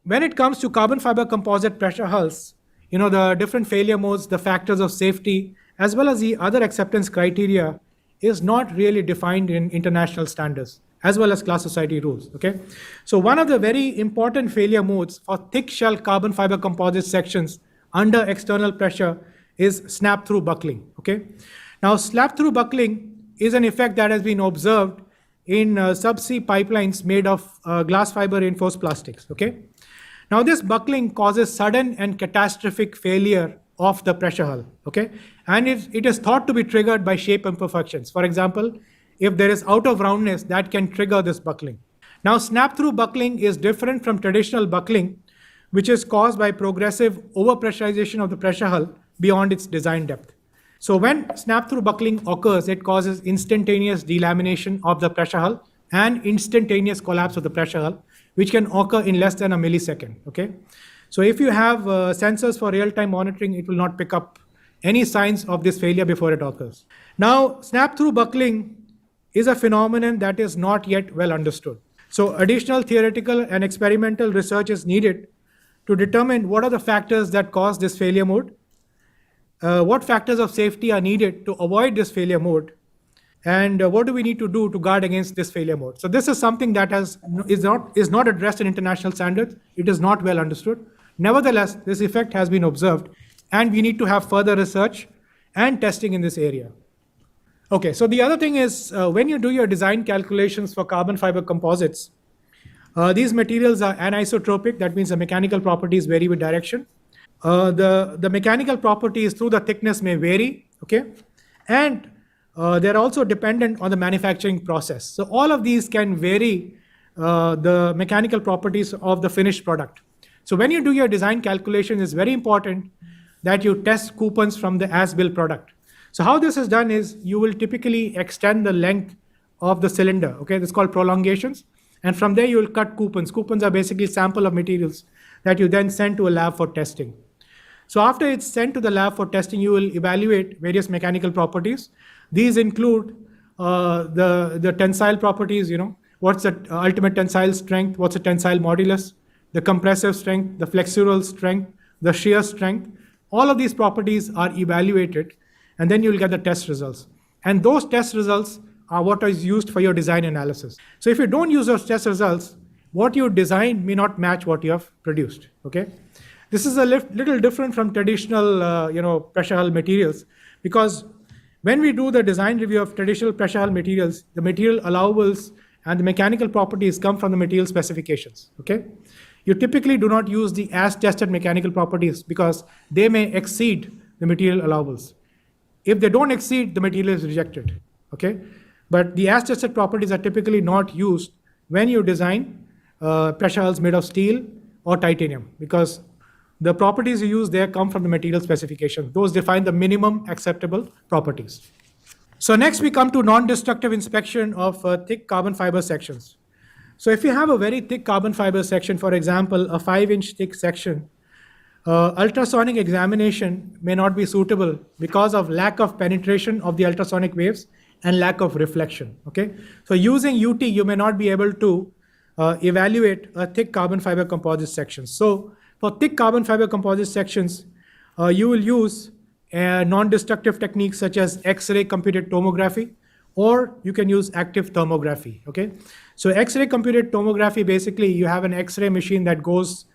when it comes to carbon fiber composite pressure hulls, you know, the different failure modes, the factors of safety, as well as the other acceptance criteria is not really defined in international standards, as well as class society rules. Okay, so one of the very important failure modes for thick shell carbon fiber composite sections under external pressure is snap through buckling. Okay, now snap through buckling is an effect that has been observed in subsea pipelines made of glass fiber reinforced plastics. Okay, now this buckling causes sudden and catastrophic failure of the pressure hull. Okay, and it is thought to be triggered by shape imperfections. For example, if there is out of roundness, that can trigger this buckling. Now, snap through buckling is different from traditional buckling, which is caused by progressive overpressurization of the pressure hull beyond its design depth. So when snap through buckling occurs, it causes instantaneous delamination of the pressure hull and instantaneous collapse of the pressure hull, which can occur in less than a millisecond. Okay, so if you have sensors for real-time monitoring, it will not pick up any signs of this failure before it occurs. Now, snap through buckling is a phenomenon that is not yet well understood. So additional theoretical and experimental research is needed to determine what are the factors that cause this failure mode, what factors of safety are needed to avoid this failure mode, and what do we need to do to guard against this failure mode. So this is something that is not addressed in international standards. It is not well understood. Nevertheless, this effect has been observed, and we need to have further research and testing in this area. Okay, so the other thing is when you do your design calculations for carbon fiber composites, these materials are anisotropic. That means the mechanical properties vary with direction. The mechanical properties through the thickness may vary, okay? And they're also dependent on the manufacturing process. So all of these can vary the mechanical properties of the finished product. So when you do your design calculation, it's very important that you test coupons from the as-built product. So how this is done is you will typically extend the length of the cylinder. Okay, this is called prolongations. And from there, you will cut coupons. Coupons are basically sample of materials that you then send to a lab for testing. So after it's sent to the lab for testing, you will evaluate various mechanical properties. These include the tensile properties, what's the ultimate tensile strength, what's the tensile modulus, the compressive strength, the flexural strength, the shear strength. All of these properties are evaluated, and then you'll get the test results. And those test results are what is used for your design analysis. So if you don't use those test results, what you design may not match what you have produced, okay? This is a little different from traditional, pressure hull materials, because when we do the design review of traditional pressure hull materials, the material allowables and the mechanical properties come from the material specifications, okay? You typically do not use the as-tested mechanical properties because they may exceed the material allowables. If they don't exceed, the material is rejected, okay? But the as-tested properties are typically not used when you design pressure hulls made of steel or titanium, because the properties you use there come from the material specification. Those define the minimum acceptable properties. So next we come to non-destructive inspection of thick carbon fiber sections. So if you have a very thick carbon fiber section, for example, a 5-inch thick section, ultrasonic examination may not be suitable because of lack of penetration of the ultrasonic waves and lack of reflection, okay? So using UT, you may not be able to evaluate a thick carbon fiber composite section. So for thick carbon fiber composite sections, you will use non-destructive techniques such as X-ray computed tomography, or you can use active thermography, okay? So X-ray computed tomography, basically you have an X-ray machine that goes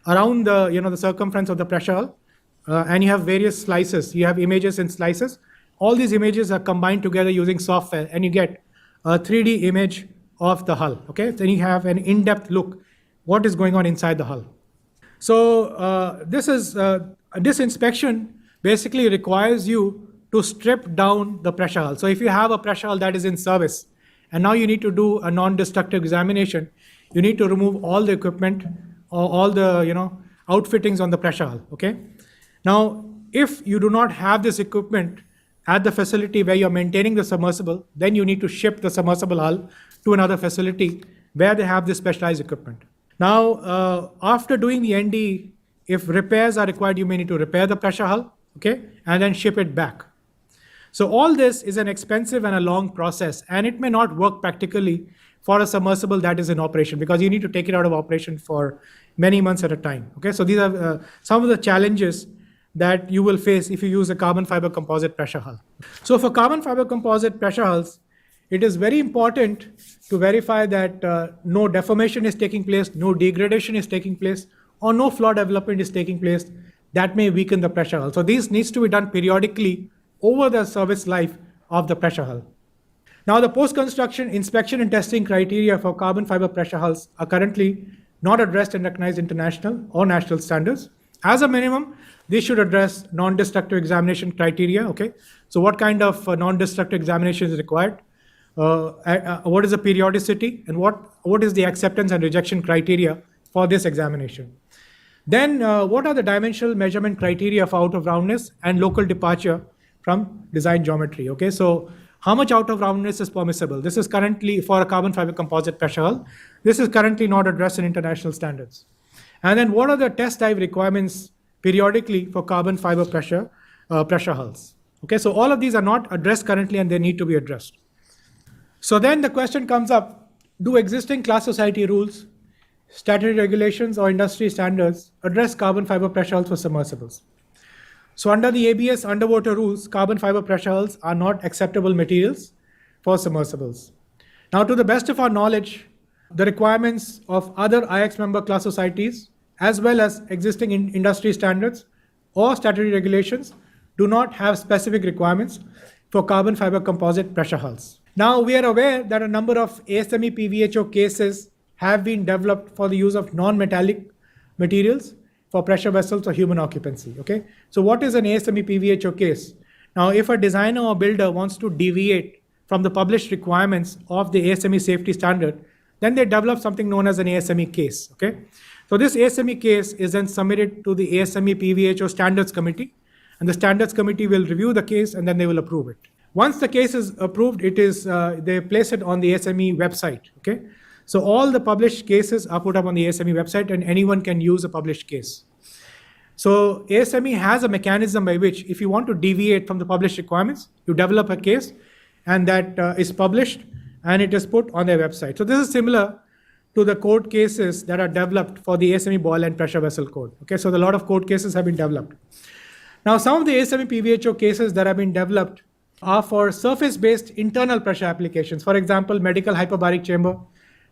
around the circumference of the pressure hull, and you have various slices. You have images in slices. All these images are combined together using software, and you get a 3D image of the hull, okay? Then you have an in-depth look, what is going on inside the hull. So this inspection basically requires you to strip down the pressure hull. So if you have a pressure hull that is in service, and now you need to do a non-destructive examination, you need to remove all the equipment or all the outfittings on the pressure hull, okay? Now, if you do not have this equipment at the facility where you're maintaining the submersible, then you need to ship the submersible hull to another facility where they have this specialized equipment. Now, after doing the ND, if repairs are required, you may need to repair the pressure hull, okay, and then ship it back. So all this is an expensive and a long process, and it may not work practically for a submersible that is in operation, because you need to take it out of operation for many months at a time, okay? So these are some of the challenges that you will face if you use a carbon fiber composite pressure hull. So for carbon fiber composite pressure hulls, it is very important to verify that no deformation is taking place, no degradation is taking place, or no flaw development is taking place that may weaken the pressure hull. So these needs to be done periodically over the service life of the pressure hull. Now the post-construction inspection and testing criteria for carbon fiber pressure hulls are currently not addressed in recognized international or national standards. As a minimum, they should address non-destructive examination criteria, okay? So what kind of non-destructive examination is required? What is the periodicity, and what is the acceptance and rejection criteria for this examination? Then what are the dimensional measurement criteria for out of roundness and local departure from design geometry, okay? So how much out of roundness is permissible? This is currently for a carbon fiber composite pressure hull. This is currently not addressed in international standards. And then what are the test dive requirements periodically for carbon fiber pressure hulls? Okay, so all of these are not addressed currently, and they need to be addressed. So then the question comes up, do existing class society rules, statutory regulations, or industry standards address carbon fiber pressure hulls for submersibles? So under the ABS underwater rules, carbon fiber pressure hulls are not acceptable materials for submersibles. Now, to the best of our knowledge, the requirements of other IX member class societies, as well as existing industry standards or statutory regulations, do not have specific requirements for carbon fiber composite pressure hulls. Now, we are aware that a number of ASME PVHO cases have been developed for the use of non-metallic materials for pressure vessels or human occupancy, okay? So what is an ASME PVHO case? Now, if a designer or builder wants to deviate from the published requirements of the ASME safety standard, Then they develop something known as an ASME case, okay? So this ASME case is then submitted to the ASME PVHO Standards Committee, and the Standards Committee will review the case and then they will approve it. Once the case is approved, they place it on the ASME website, okay? So all the published cases are put up on the ASME website and anyone can use a published case. So ASME has a mechanism by which if you want to deviate from the published requirements, you develop a case and that is published and it is put on their website. So this is similar to the code cases that are developed for the ASME boil and pressure vessel code. Okay, so a lot of code cases have been developed. Now, some of the ASME PVHO cases that have been developed are for surface-based internal pressure applications. For example, medical hyperbaric chamber,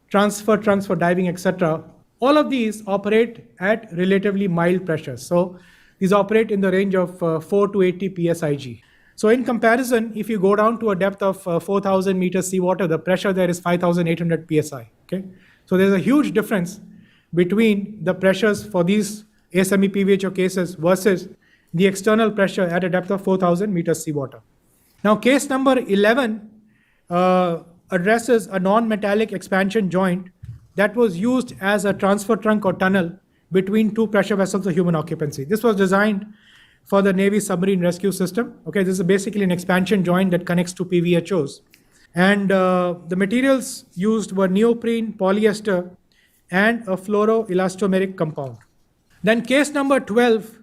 transfer trunks for diving, etc. All of these operate at relatively mild pressures. So these operate in the range of 4 to 80 psig. So in comparison, if you go down to a depth of 4,000 meters seawater, the pressure there is 5,800 psi. Okay, so there's a huge difference between the pressures for these ASME PVHO cases versus the external pressure at a depth of 4,000 meters seawater. Now, case number 11 addresses a non-metallic expansion joint that was used as a transfer trunk or tunnel between two pressure vessels of human occupancy. This was designed for the Navy submarine rescue system. Okay, this is basically an expansion joint that connects two PVHOs. And the materials used were neoprene, polyester, and a fluoroelastomeric compound. Then case number 12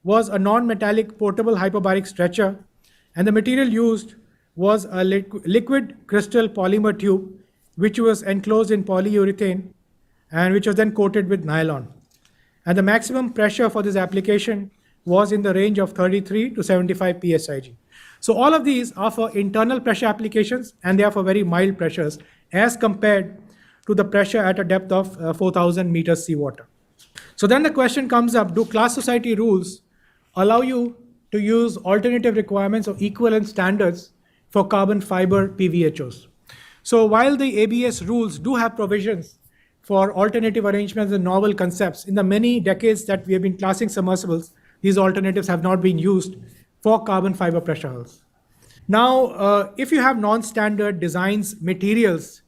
was a non-metallic portable hyperbaric stretcher, and the material used was a liquid crystal polymer tube, which was enclosed in polyurethane and which was then coated with nylon. And the maximum pressure for this application was in the range of 33 to 75 psig. So all of these are for internal pressure applications and they are for very mild pressures as compared to the pressure at a depth of 4,000 meters seawater. So then the question comes up, do class society rules allow you to use alternative requirements or equivalent standards for carbon fiber PVHOs? So while the ABS rules do have provisions for alternative arrangements and novel concepts, in the many decades that we have been classing submersibles, these alternatives have not been used for carbon fiber pressure hulls. Now, if you have non-standard designs, materials,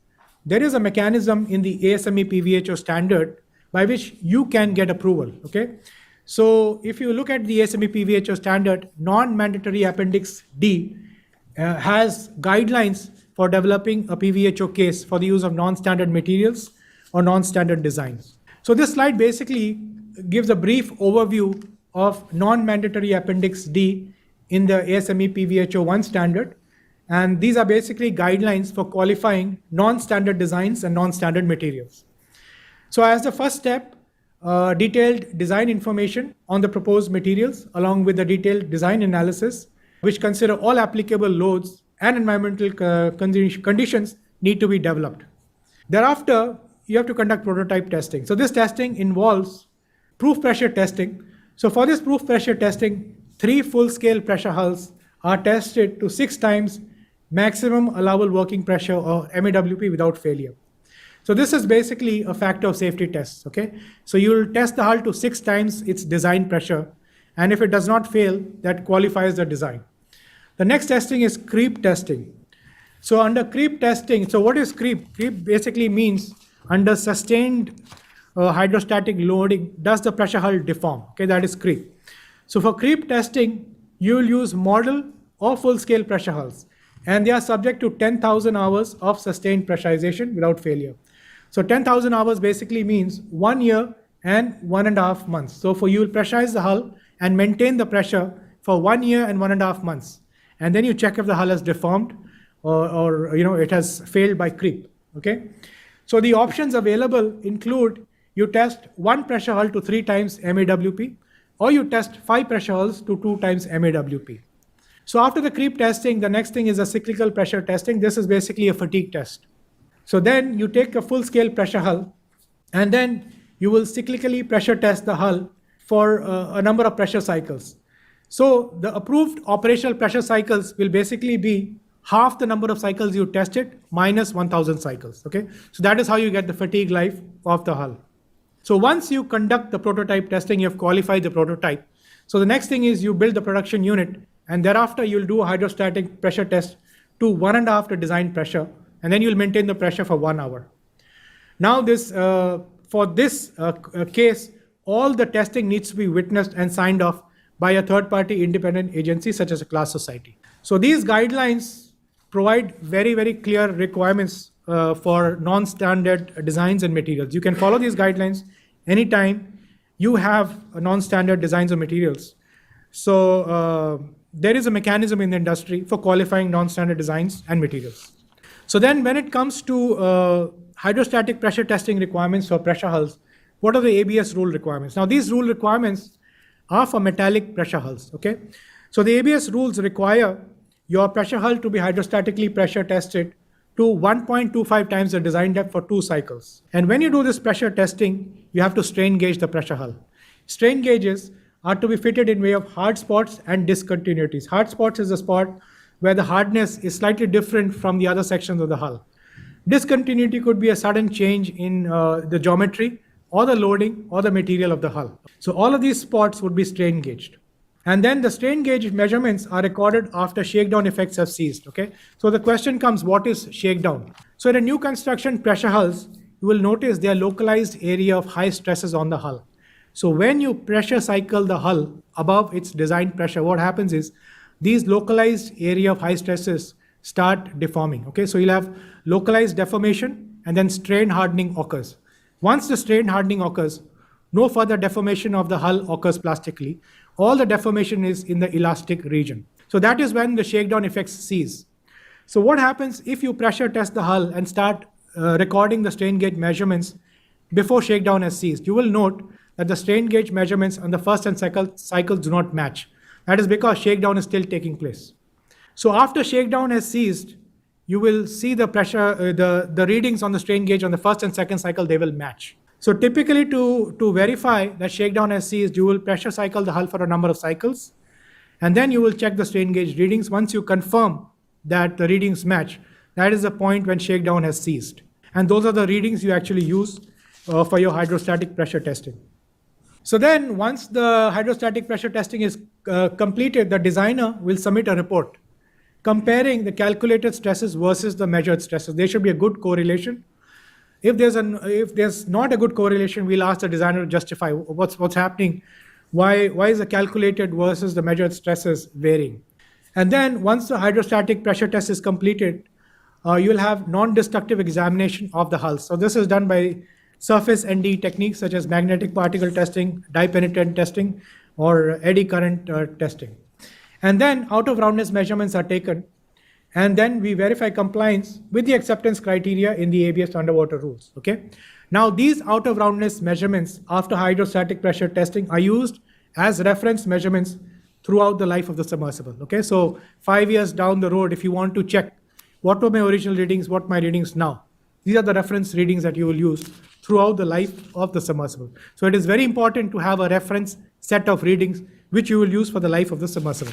there is a mechanism in the ASME PVHO standard by which you can get approval, okay? So if you look at the ASME PVHO standard, non-mandatory appendix D has guidelines for developing a PVHO case for the use of non-standard materials or non-standard designs. So this slide basically gives a brief overview of non-mandatory appendix D in the ASME PVHO 1 standard. And these are basically guidelines for qualifying non-standard designs and non-standard materials. So as the first step, detailed design information on the proposed materials along with the detailed design analysis, which consider all applicable loads and environmental conditions need to be developed. Thereafter, you have to conduct prototype testing. So this testing involves proof pressure testing. So for this proof pressure testing, 3 full-scale pressure hulls are tested to 6 times maximum allowable working pressure or MAWP without failure. So this is basically a factor of safety tests, okay? So you'll test the hull to 6 times its design pressure, and if it does not fail, that qualifies the design. The next testing is creep testing. So under creep testing, so what is creep? Creep basically means under sustained hydrostatic loading, does the pressure hull deform? Okay, that is creep. So for creep testing, you will use model or full-scale pressure hulls, and they are subject to 10,000 hours of sustained pressurization without failure. So 10,000 hours basically means 1 year and 1.5 months. So for you will pressurize the hull and maintain the pressure for 1 year and 1.5 months. And then you check if the hull has deformed or it has failed by creep, okay? So the options available include you test 1 pressure hull to 3 times MAWP, or you test 5 pressure hulls to 2 times MAWP. So after the creep testing, the next thing is a cyclical pressure testing. This is basically a fatigue test. So then you take a full-scale pressure hull, and then you will cyclically pressure test the hull for a number of pressure cycles. So the approved operational pressure cycles will basically be half the number of cycles you tested minus 1,000 cycles, okay? So that is how you get the fatigue life of the hull. So once you conduct the prototype testing, you have qualified the prototype. So the next thing is you build the production unit, and thereafter you'll do a hydrostatic pressure test to 1.5 the design pressure, and then you'll maintain the pressure for 1 hour. Now for this case, all the testing needs to be witnessed and signed off by a third-party independent agency such as a class society. So these guidelines provide very, very clear requirements for non-standard designs and materials. You can follow these guidelines anytime you have non-standard designs or materials. So there is a mechanism in the industry for qualifying non-standard designs and materials. So then when it comes to hydrostatic pressure testing requirements for pressure hulls, what are the ABS rule requirements? Now these rule requirements are for metallic pressure hulls, okay? So the ABS rules require your pressure hull to be hydrostatically pressure tested to 1.25 times the design depth for 2 cycles. And when you do this pressure testing, you have to strain gauge the pressure hull. Strain gauges are to be fitted in way of hard spots and discontinuities. Hard spots is a spot where the hardness is slightly different from the other sections of the hull. Discontinuity could be a sudden change in the geometry or the loading or the material of the hull. So all of these spots would be strain gauged. And then the strain gauge measurements are recorded after shakedown effects have ceased, okay? So the question comes, what is shakedown? So in a new construction pressure hulls, you will notice there are localized area of high stresses on the hull. So when you pressure cycle the hull above its design pressure, what happens is these localized area of high stresses start deforming, okay? So you'll have localized deformation and then strain hardening occurs. Once the strain hardening occurs, no further deformation of the hull occurs plastically. All the deformation is in the elastic region. So that is when the shakedown effects cease. So what happens if you pressure test the hull and start recording the strain gauge measurements before shakedown has ceased? You will note that the strain gauge measurements on the first and second cycles do not match. That is because shakedown is still taking place. So after shakedown has ceased, you will see the pressure, the readings on the strain gauge on the first and second cycle, they will match. So typically to verify that shakedown has ceased, you will pressure cycle the hull for a number of cycles, and then you will check the strain gauge readings. Once you confirm that the readings match, that is the point when shakedown has ceased. And those are the readings you actually use for your hydrostatic pressure testing. So then once the hydrostatic pressure testing is completed, the designer will submit a report comparing the calculated stresses versus the measured stresses. There should be a good correlation. If there's not a good correlation, we'll ask the designer to justify what's happening. Why is the calculated versus the measured stresses varying? And then once the hydrostatic pressure test is completed, you'll have non-destructive examination of the hull. So this is done by surface ND techniques such as magnetic particle testing, dye penetrant testing, or eddy current testing. And then out of roundness measurements are taken, and then we verify compliance with the acceptance criteria in the ABS underwater rules, okay? Now these out of roundness measurements after hydrostatic pressure testing are used as reference measurements throughout the life of the submersible, okay? So 5 years down the road, if you want to check what were my original readings, what my readings now, these are the reference readings that you will use throughout the life of the submersible. So it is very important to have a reference set of readings which you will use for the life of the submersible.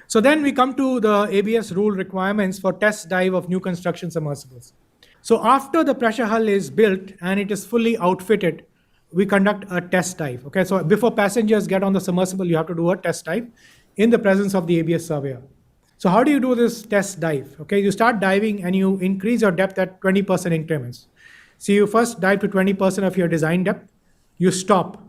So then we come to the ABS rule requirements for test dive of new construction submersibles. So after the pressure hull is built and it is fully outfitted, we conduct a test dive. Okay, so before passengers get on the submersible, you have to do a test dive in the presence of the ABS surveyor. So how do you do this test dive? Okay, you start diving and you increase your depth at 20% increments. So you first dive to 20% of your design depth, you stop,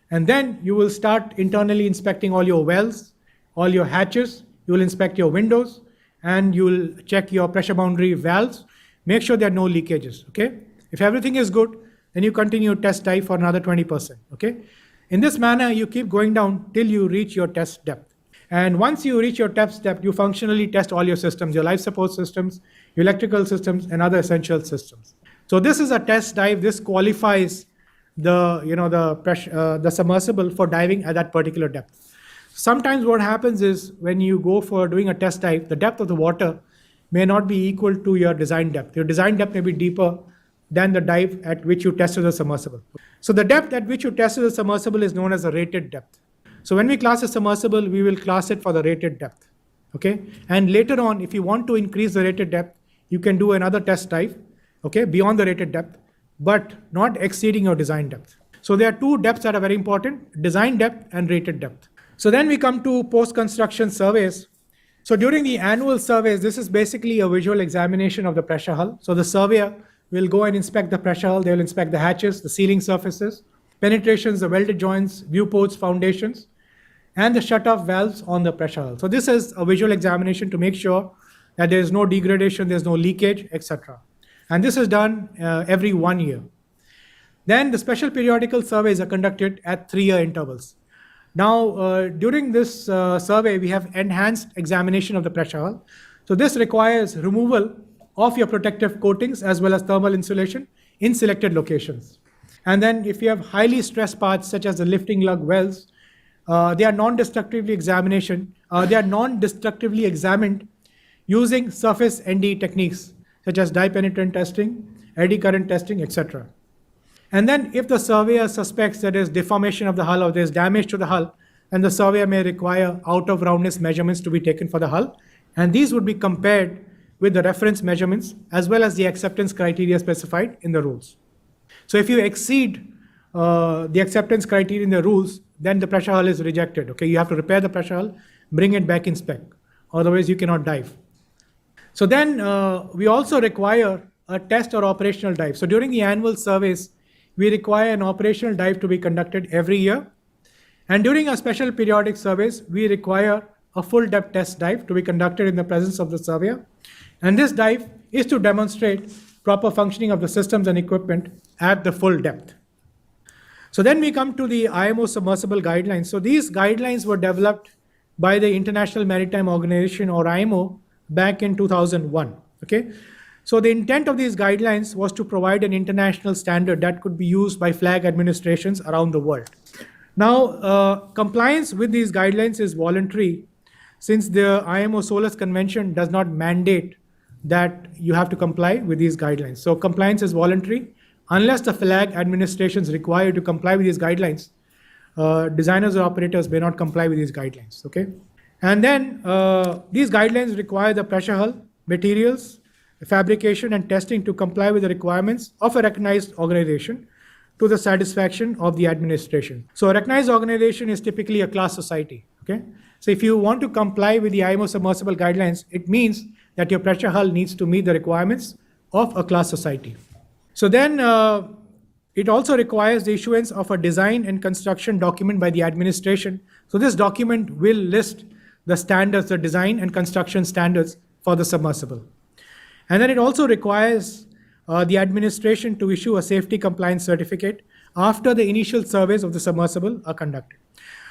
and then you will start internally inspecting all your wells, all your hatches, you will inspect your windows, and you will check your pressure boundary valves, make sure there are no leakages, okay? If everything is good, then you continue test dive for another 20%, okay? In this manner, you keep going down till you reach your test depth. And once you reach your test depth, you functionally test all your systems, your life support systems, your electrical systems, and other essential systems. So this is a test dive. This qualifies the submersible for diving at that particular depth. Sometimes what happens is when you go for doing a test dive, the depth of the water may not be equal to your design depth. Your design depth may be deeper than the dive at which you tested the submersible. So the depth at which you tested the submersible is known as the rated depth. So when we class a submersible, we will class it for the rated depth, okay? And later on, if you want to increase the rated depth, you can do another test dive, okay, beyond the rated depth, but not exceeding your design depth. So there are two depths that are very important, design depth and rated depth. So then we come to post-construction surveys. So during the annual surveys, this is basically a visual examination of the pressure hull. So the surveyor will go and inspect the pressure hull. They will inspect the hatches, the sealing surfaces, penetrations, the welded joints, viewports, foundations, and the shut-off valves on the pressure hull. So this is a visual examination to make sure that there is no degradation, there's no leakage, etc. And this is done every 1 year. Then the special periodical surveys are conducted at 3-year intervals. Now, during this survey, we have enhanced examination of the pressure hull. So this requires removal of your protective coatings as well as thermal insulation in selected locations. And then if you have highly stressed parts such as the lifting lug wells, they are non-destructively examined using surface ND techniques such as dye penetrant testing, eddy current testing, etc. And then if the surveyor suspects that there is deformation of the hull or there is damage to the hull, then the surveyor may require out of roundness measurements to be taken for the hull. And these would be compared with the reference measurements as well as the acceptance criteria specified in the rules. So if you exceed the acceptance criteria in the rules, then the pressure hull is rejected. Okay, you have to repair the pressure hull, bring it back in spec. Otherwise, you cannot dive. So then we also require a test or operational dive. So during the annual surveys, we require an operational dive to be conducted every year. And during our special periodic surveys, we require a full depth test dive to be conducted in the presence of the surveyor. And this dive is to demonstrate proper functioning of the systems and equipment at the full depth. So then we come to the IMO submersible guidelines. So these guidelines were developed by the International Maritime Organization, or IMO, back in 2001. Okay. So the intent of these guidelines was to provide an international standard that could be used by flag administrations around the world. Now, compliance with these guidelines is voluntary, since the IMO SOLAS Convention does not mandate that you have to comply with these guidelines. So compliance is voluntary. Unless the flag administrations require to comply with these guidelines, designers or operators may not comply with these guidelines. Okay, and then these guidelines require the pressure hull, materials, fabrication, and testing to comply with the requirements of a recognized organization to the satisfaction of the administration. So a recognized organization is typically a class society. Okay, so if you want to comply with the IMO submersible guidelines, it means that your pressure hull needs to meet the requirements of a class society. So then it also requires the issuance of a design and construction document by the administration. So this document will list the standards, the design and construction standards for the submersible. And then it also requires the administration to issue a safety compliance certificate after the initial surveys of the submersible are conducted.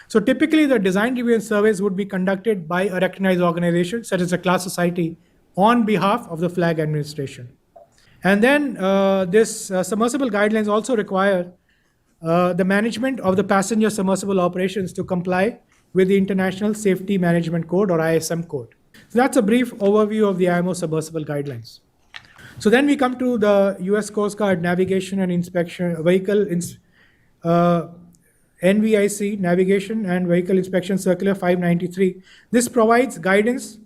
So typically the design review and surveys would be conducted by a recognized organization, such as a class society, on behalf of the flag administration. And then this submersible guidelines also require the management of the passenger submersible operations to comply with the International Safety Management Code, or ISM code. So that's a brief overview of the IMO submersible guidelines. So then we come to the US Coast Guard Navigation and Inspection NVIC, Navigation and Vehicle Inspection Circular 593. This provides guidance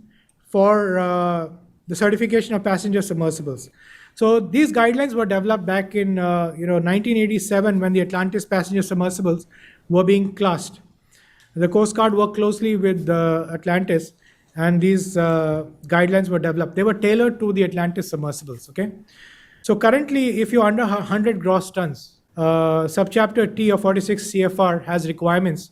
for the certification of passenger submersibles. So these guidelines were developed back in 1987 when the Atlantis passenger submersibles were being classed. The Coast Guard worked closely with Atlantis, and these guidelines were developed. They were tailored to the Atlantis submersibles. Okay, so currently, if you're under 100 gross tons, subchapter T of 46 CFR has requirements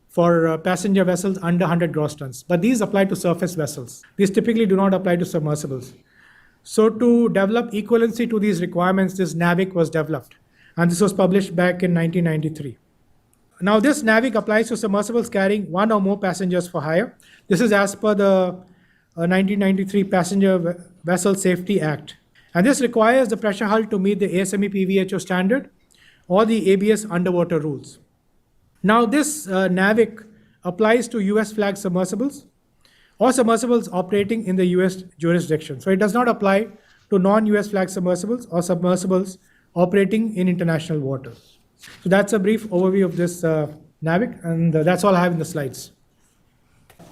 for passenger vessels under 100 gross tons, but these apply to surface vessels. These typically do not apply to submersibles. So to develop equivalency to these requirements, this NAVIC was developed, and this was published back in 1993. Now this NAVIC applies to submersibles carrying one or more passengers for hire. This is as per the 1993 Passenger Vessel Safety Act. And this requires the pressure hull to meet the ASME PVHO standard or the ABS underwater rules. Now this NAVIC applies to US flag submersibles or submersibles operating in the US jurisdiction. So it does not apply to non-US flag submersibles or submersibles operating in international waters. So that's a brief overview of this NAVIC, and that's all I have in the slides.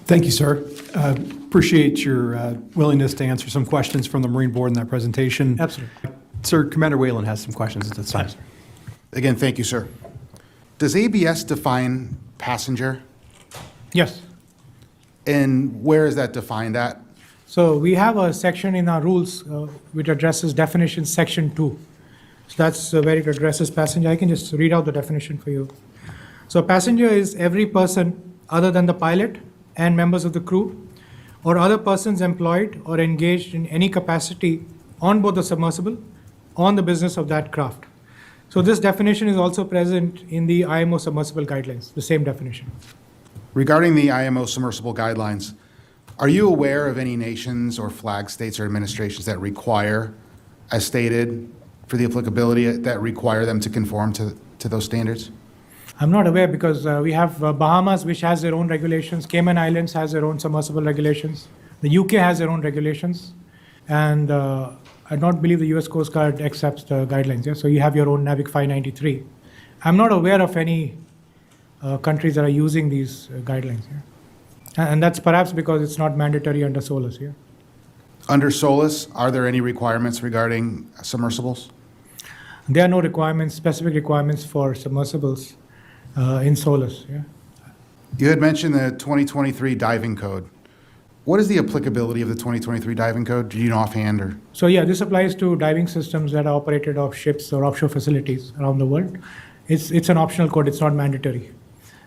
Thank you, sir. Appreciate your willingness to answer some questions from the Marine Board in that presentation. Absolutely. Sir, Commander Whalen has some questions at this time. Again, thank you, sir. Does ABS define passenger? Yes. And where is that defined at? So we have a section in our rules which addresses definition section 2. So that's where it addresses passenger. I can just read out the definition for you. So passenger is every person other than the pilot and members of the crew or other persons employed or engaged in any capacity on board the submersible on the business of that craft. So this definition is also present in the IMO submersible guidelines, the same definition. Regarding the IMO submersible guidelines, are you aware of any nations or flag states or administrations that require, as stated, for the applicability, that require them to conform to those standards? I'm not aware because we have Bahamas, which has their own regulations. Cayman Islands has their own submersible regulations. The UK has their own regulations. And I don't believe the US Coast Guard accepts the guidelines. Yeah? So you have your own NAVIC 593. I'm not aware of any countries that are using these guidelines. Yeah? And that's perhaps because it's not mandatory under SOLAS. Yeah? Under SOLAS, are there any requirements regarding submersibles? There are no requirements, specific requirements for submersibles in SOLAS. Yeah? You had mentioned the 2023 diving code. What is the applicability of the 2023 diving code? Do you know offhand? Or? So yeah, this applies to diving systems that are operated off ships or offshore facilities around the world. It's an optional code, it's not mandatory.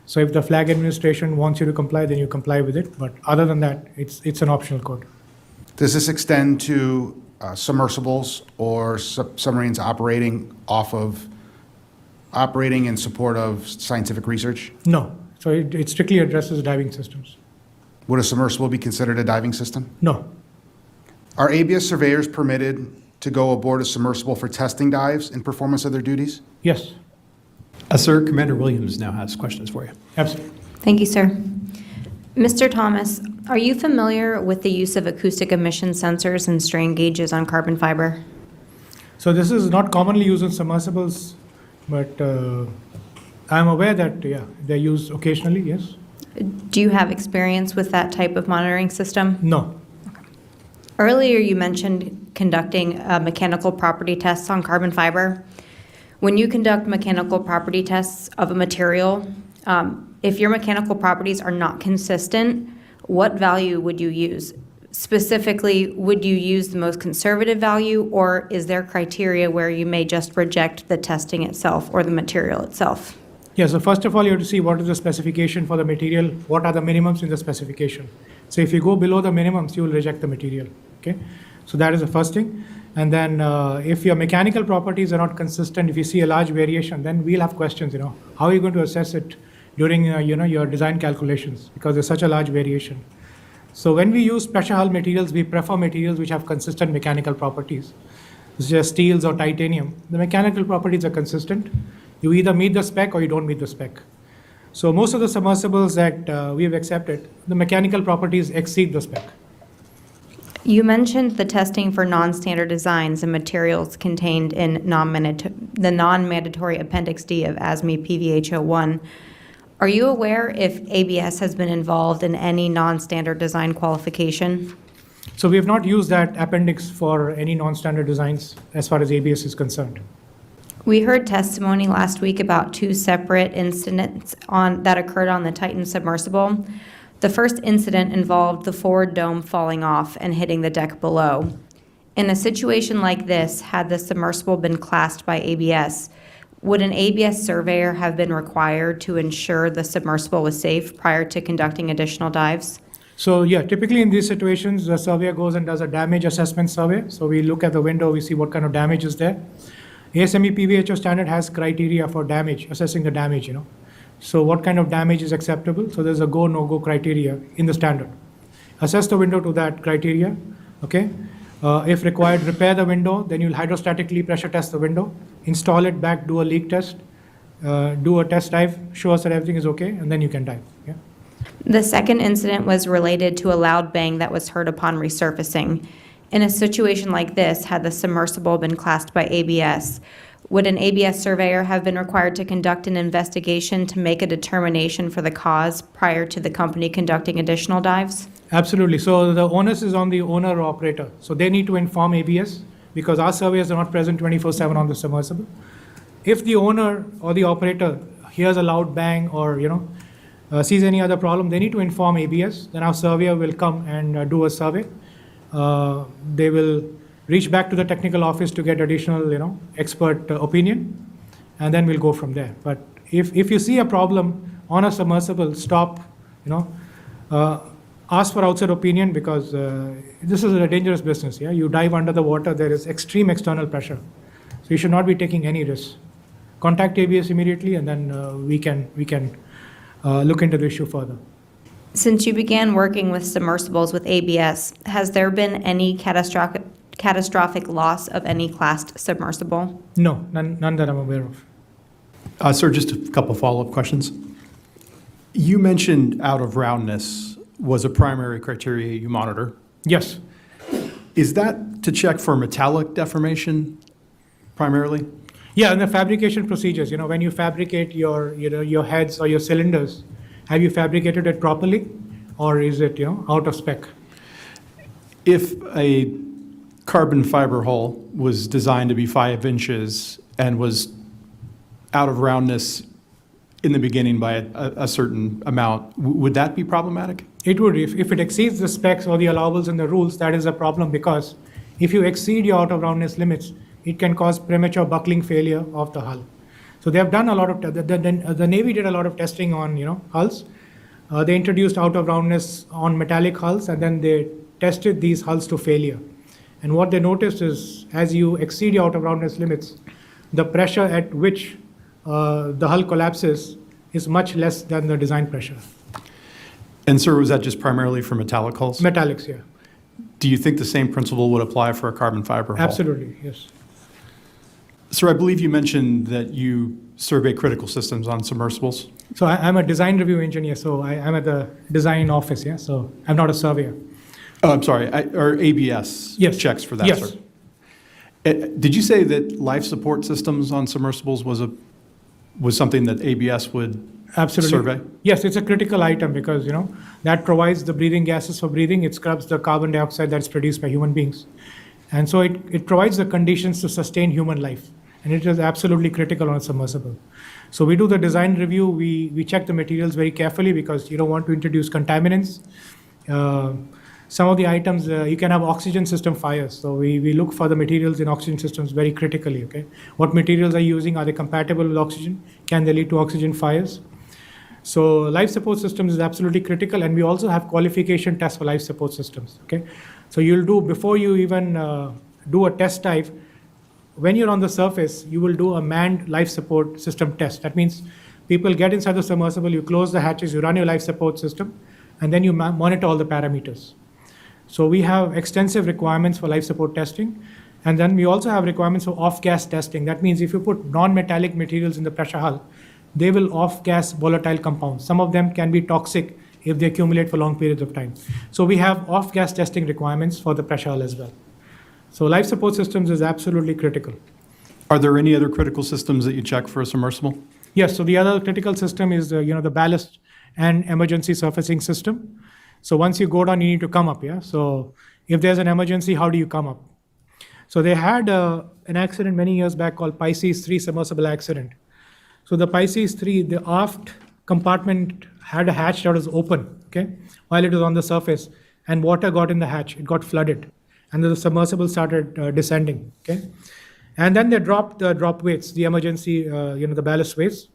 So if the flag administration wants you to comply, then you comply with it. But other than that, it's an optional code. Does this extend to submersibles or submarines operating in support of scientific research? No, so it strictly addresses diving systems. Would a submersible be considered a diving system? No. Are ABS surveyors permitted to go aboard a submersible for testing dives in performance of their duties? Yes, Sir, Commander Williams now has questions for you. absolutely. Thank you, sir. Mr. Thomas, are you familiar with the use of acoustic emission sensors and strain gauges on carbon fiber? So this is not commonly used in submersibles, but I'm aware that, yeah, they're used occasionally, yes. Do you have experience with that type of monitoring system? No. Earlier, you mentioned conducting mechanical property tests on carbon fiber. When you conduct mechanical property tests of a material, if your mechanical properties are not consistent, what value would you use? Specifically, would you use the most conservative value, or is there criteria where you may just reject the testing itself or the material itself? Yeah, so first of all, you have to see what is the specification for the material, what are the minimums in the specification. So if you go below the minimums, you will reject the material, okay? So that is the first thing. And then if your mechanical properties are not consistent, if you see a large variation, then we'll have questions, how are you going to assess it during, your design calculations, because there's such a large variation. So when we use pressure hull materials, we prefer materials which have consistent mechanical properties. It's just steels or titanium. The mechanical properties are consistent. You either meet the spec or you don't meet the spec. So most of the submersibles that we have accepted, the mechanical properties exceed the spec. You mentioned the testing for non-standard designs and materials contained in the non-mandatory Appendix D of ASME PVH-01. Are you aware if ABS has been involved in any non-standard design qualification? So we have not used that appendix for any non-standard designs as far as ABS is concerned. We heard testimony last week about two separate incidents that occurred on the Titan submersible. The first incident involved the forward dome falling off and hitting the deck below. In a situation like this, had the submersible been classed by ABS, would an ABS surveyor have been required to ensure the submersible was safe prior to conducting additional dives? So yeah, typically in these situations, the surveyor goes and does a damage assessment survey. So we look at the window, we see what kind of damage is there. ASME PVHO standard has criteria for damage, assessing the damage, So what kind of damage is acceptable? So there's a go, no-go criteria in the standard. Assess the window to that criteria, okay? If required, repair the window, then you'll hydrostatically pressure test the window, install it back, do a leak test, do a test dive, show us that everything is okay, and then you can dive, yeah? The second incident was related to a loud bang that was heard upon resurfacing. In a situation like this, had the submersible been classed by ABS, would an ABS surveyor have been required to conduct an investigation to make a determination for the cause prior to the company conducting additional dives? Absolutely. So the onus is on the owner or operator. So they need to inform ABS because our surveyors are not present 24/7 on the submersible. If the owner or the operator hears a loud bang or sees any other problem, they need to inform ABS. Then our surveyor will come and do a survey. they will reach back to the technical office to get additional, expert opinion, and then we'll go from there. But if you see a problem on a submersible, stop, ask for outside opinion, because this is a dangerous business. Yeah, you dive under the water, there is extreme external pressure, so you should not be taking any risks. Contact ABS immediately, and then we can look into the issue further. Since you began working with submersibles with ABS, has there been any catastrophic loss of any classed submersible? No, none that I'm aware of. Sir, just a couple follow-up questions. You mentioned out of roundness was a primary criteria you monitor. Yes. Is that to check for metallic deformation primarily? Yeah, in the fabrication procedures, when you fabricate your heads or your cylinders, have you fabricated it properly, or is it, out of spec? If a carbon fiber hull was designed to be 5 inches and was out of roundness in the beginning by a certain amount, would that be problematic? It would. If it exceeds the specs or the allowables and the rules, that is a problem, because if you exceed your out of roundness limits, it can cause premature buckling failure of the hull. So they have done a lot of, the Navy did a lot of testing on, hulls. They introduced out of roundness on metallic hulls, and then they tested these hulls to failure. And what they noticed is, as you exceed your out of roundness limits, the pressure at which the hull collapses is much less than the design pressure. And sir, was that just primarily for metallic hulls? Metallics, yeah. Do you think the same principle would apply for a carbon fiber hull? Absolutely, yes. Sir, I believe you mentioned that you survey critical systems on submersibles. So I'm a design review engineer, so I'm at the design office, yeah, so I'm not a surveyor. Oh, I'm sorry, or ABS Yes. checks for that, Yes. sir? Did you say that life support systems on submersibles was something that ABS would Absolutely. survey? Yes, it's a critical item, because, that provides the breathing gases for breathing. It scrubs the carbon dioxide that's produced by human beings. And so it provides the conditions to sustain human life. And it is absolutely critical on a submersible. So we do the design review. We check the materials very carefully, because you don't want to introduce contaminants. Some of the items, you can have oxygen system fires. So we look for the materials in oxygen systems very critically, okay? What materials are you using? Are they compatible with oxygen? Can they lead to oxygen fires? So life support systems is absolutely critical, and we also have qualification tests for life support systems, okay? So you'll do, before you even do a test dive, when you're on the surface, you will do a manned life support system test. That means people get inside the submersible, you close the hatches, you run your life support system, and then you monitor all the parameters. So we have extensive requirements for life support testing. And then we also have requirements for off-gas testing. That means if you put non-metallic materials in the pressure hull, they will off-gas volatile compounds. Some of them can be toxic if they accumulate for long periods of time. So we have off-gas testing requirements for the pressure hull as well. So life support systems is absolutely critical. Are there any other critical systems that you check for a submersible? Yes, so the other critical system is the ballast and emergency surfacing system. So once you go down, you need to come up, yeah? So if there's an emergency, how do you come up? So they had an accident many years back called Pisces 3 submersible accident. So the Pisces 3, the aft compartment had a hatch that was open, okay, while it was on the surface, and water got in the hatch, it got flooded, and the submersible started descending, okay? And then they dropped the drop weights, the emergency, the ballast weights.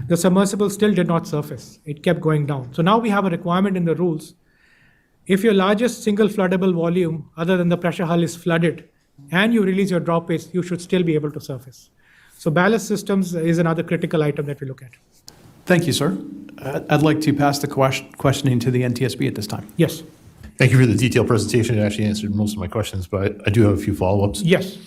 The submersible still did not surface. It kept going down. So now we have a requirement in the rules. If your largest single floodable volume, other than the pressure hull, is flooded, and you release your drop weights, you should still be able to surface. So ballast systems is another critical item that we look at. Thank you, sir. I'd like to pass the questioning to the NTSB at this time. Yes. Thank you for the detailed presentation. It actually answered most of my questions, but I do have a few follow-ups. Yes.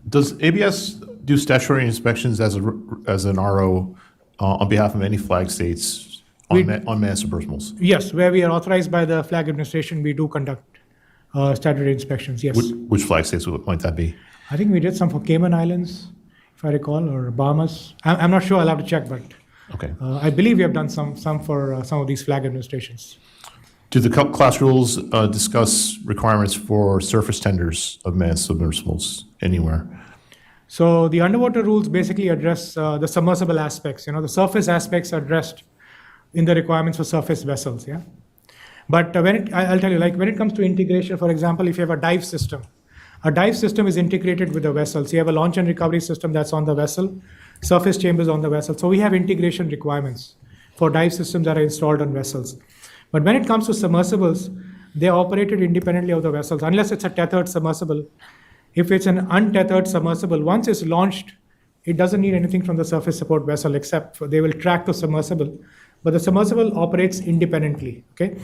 Does ABS do statutory inspections as an RO on behalf of any flag states on manned submersibles? Yes, where we are authorized by the flag administration, we do conduct statutory inspections, yes. Which flag states might that be? I think we did some for Cayman Islands, if I recall, or Bahamas. I'm not sure, I'll have to check, but Okay. I believe we have done some for some of these flag administrations. Do the class rules discuss requirements for surface tenders of manned submersibles anywhere? So the underwater rules basically address the submersible aspects. The surface aspects are addressed in the requirements for surface vessels, yeah. But I'll tell you, like when it comes to integration, for example, if you have a dive system is integrated with the vessel. So you have a launch and recovery system that's on the vessel, surface chambers on the vessel. So we have integration requirements for dive systems that are installed on vessels. But when it comes to submersibles, they're operated independently of the vessels, unless it's a tethered submersible. If it's an untethered submersible, once it's launched, it doesn't need anything from the surface support vessel except they will track the submersible. But the submersible operates independently, okay?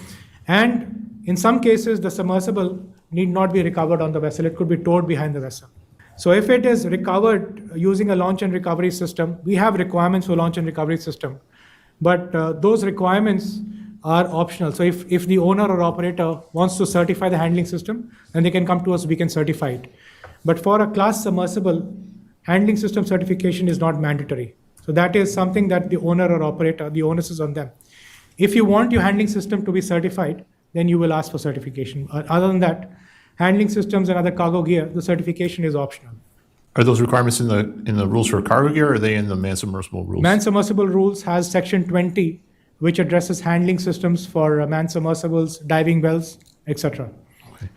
And in some cases, the submersible need not be recovered on the vessel. It could be towed behind the vessel. So if it is recovered using a launch and recovery system, we have requirements for launch and recovery system. But those requirements are optional. So if the owner or operator wants to certify the handling system, then they can come to us, we can certify it. But for a class submersible, handling system certification is not mandatory. So that is something that the owner or operator, the onus is on them. If you want your handling system to be certified, then you will ask for certification. Other than that, handling systems and other cargo gear, the certification is optional. Are those requirements in the rules for cargo gear, or are they in the man-submersible rules? Man-submersible rules has section 20, which addresses handling systems for man-submersibles, diving wells, etc. Okay.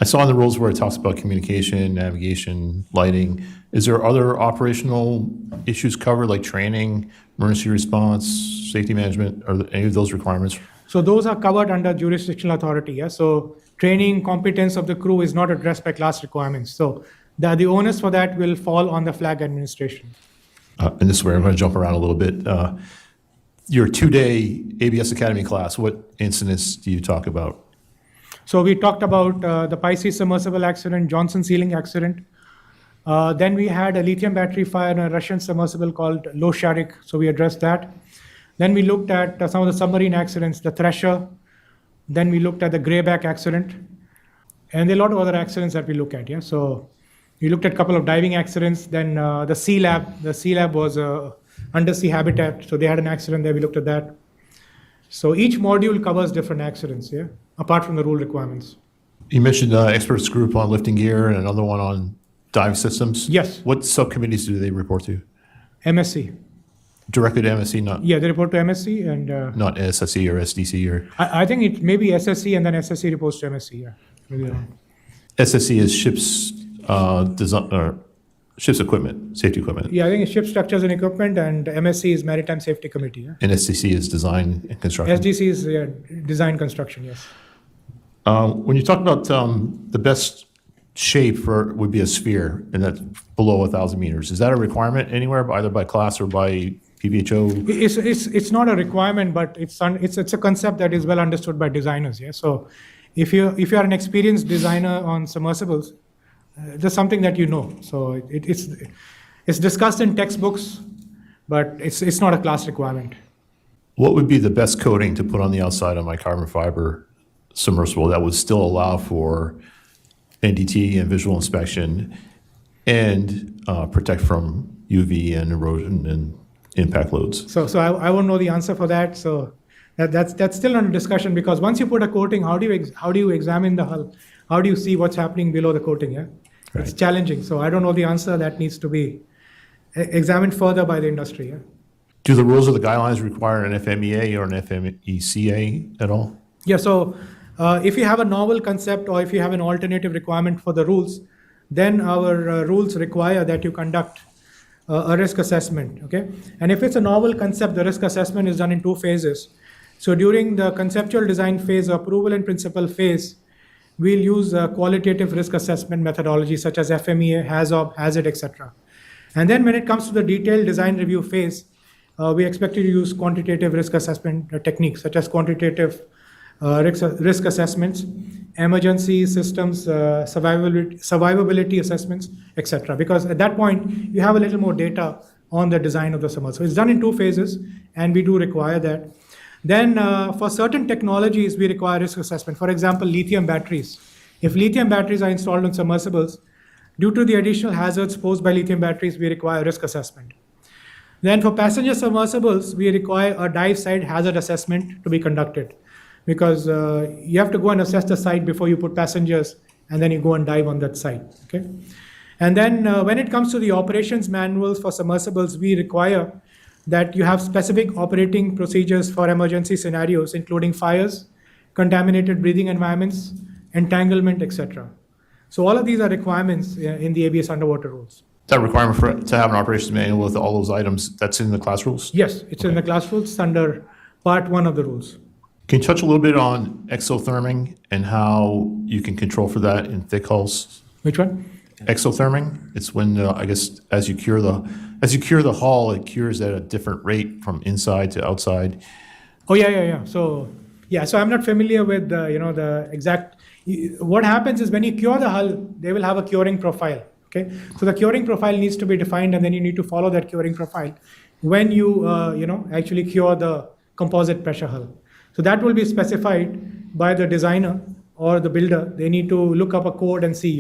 I saw in the rules where it talks about communication, navigation, lighting. Is there other operational issues covered, like training, emergency response, safety management? Are there any of those requirements? So those are covered under jurisdictional authority. Yeah? So training, competence of the crew is not addressed by class requirements. So the onus for that will fall on the flag administration. And this is where I'm going to jump around a little bit. Your 2-day ABS Academy class, what incidents do you talk about? So we talked about the Pisces submersible accident, Johnson sealing accident. Then we had a lithium battery fire in a Russian submersible called Losharik. So we addressed that. Then we looked at some of the submarine accidents, the Thresher. Then we looked at the Greyback accident. And there are a lot of other accidents that we look at. Yeah. So we looked at a couple of diving accidents. Then the Sea Lab. The Sea Lab was undersea habitat. So they had an accident there. We looked at that. So each module covers different accidents, yeah, apart from the rule requirements. You mentioned experts group on lifting gear and another one on dive systems. Yes. What subcommittees do they report to? MSC. Directly to MSC, not Yeah, they report to MSC and not SSC or SDC or I think it may be SSC and then SSC reports to MSC. Yeah, maybe wrong. SSC is ships design or ships equipment, safety equipment. Yeah, I think it's ship structures and equipment, and MSC is Maritime Safety Committee. Yeah? And SDC is design and construction. SDC is design construction. Yes. When you talk about the best shape for would be a sphere, and that's below 1,000 meters. Is that a requirement anywhere, either by class or by PBHO? It's not a requirement, but it's a concept that is well understood by designers. Yeah. So if you are an experienced designer on submersibles, there's something that you know. So it's discussed in textbooks, but it's not a class requirement. What would be the best coating to put on the outside of my carbon fiber submersible that would still allow for NDT and visual inspection and protect from UV and erosion and impact loads? So I won't know the answer for that. So that's still under discussion, because once you put a coating, how do you examine the hull? How do you see what's happening below the coating? Yeah, right. It's challenging. So I don't know the answer. That needs to be examined further by the industry. Yeah. Do the rules or the guidelines require an FMEA or an FMECA at all? Yeah. So if you have a novel concept or if you have an alternative requirement for the rules, then our rules require that you conduct a risk assessment. Okay. And if it's a novel concept, the risk assessment is done in 2 phases. So during the conceptual design phase, approval and principle phase, we'll use qualitative risk assessment methodology such as FMEA, HAZOP, HAZARD, etc. And then when it comes to the detailed design review phase, we expect you to use quantitative risk assessment techniques such as quantitative risk assessments, emergency systems, survivability assessments, etc. Because at that point, you have a little more data on the design of the submersible. So it's done in 2 phases, and we do require that. Then for certain technologies, we require risk assessment. For example, lithium batteries. If lithium batteries are installed on submersibles, due to the additional hazards posed by lithium batteries, we require risk assessment. Then for passenger submersibles, we require a dive site hazard assessment to be conducted, because you have to go and assess the site before you put passengers, and then you go and dive on that site. Okay. And then when it comes to the operations manuals for submersibles, we require that you have specific operating procedures for emergency scenarios, including fires, contaminated breathing environments, entanglement, etc. So all of these are requirements in the ABS underwater rules. That requirement to have an operations manual with all those items, that's in the class rules? Yes, it's in the class rules under part 1 of the rules. Can you touch a little bit on exotherming and how you can control for that in thick hulls? Which one? Exotherming, it's when, I guess, as you cure the hull, it cures at a different rate from inside to outside. Oh, yeah. So I'm not familiar with the exact. What happens is when you cure the hull, they will have a curing profile. Okay, so the curing profile needs to be defined, and then you need to follow that curing profile when you actually cure the composite pressure hull. So that will be specified by the designer or the builder. They need to look up a code and see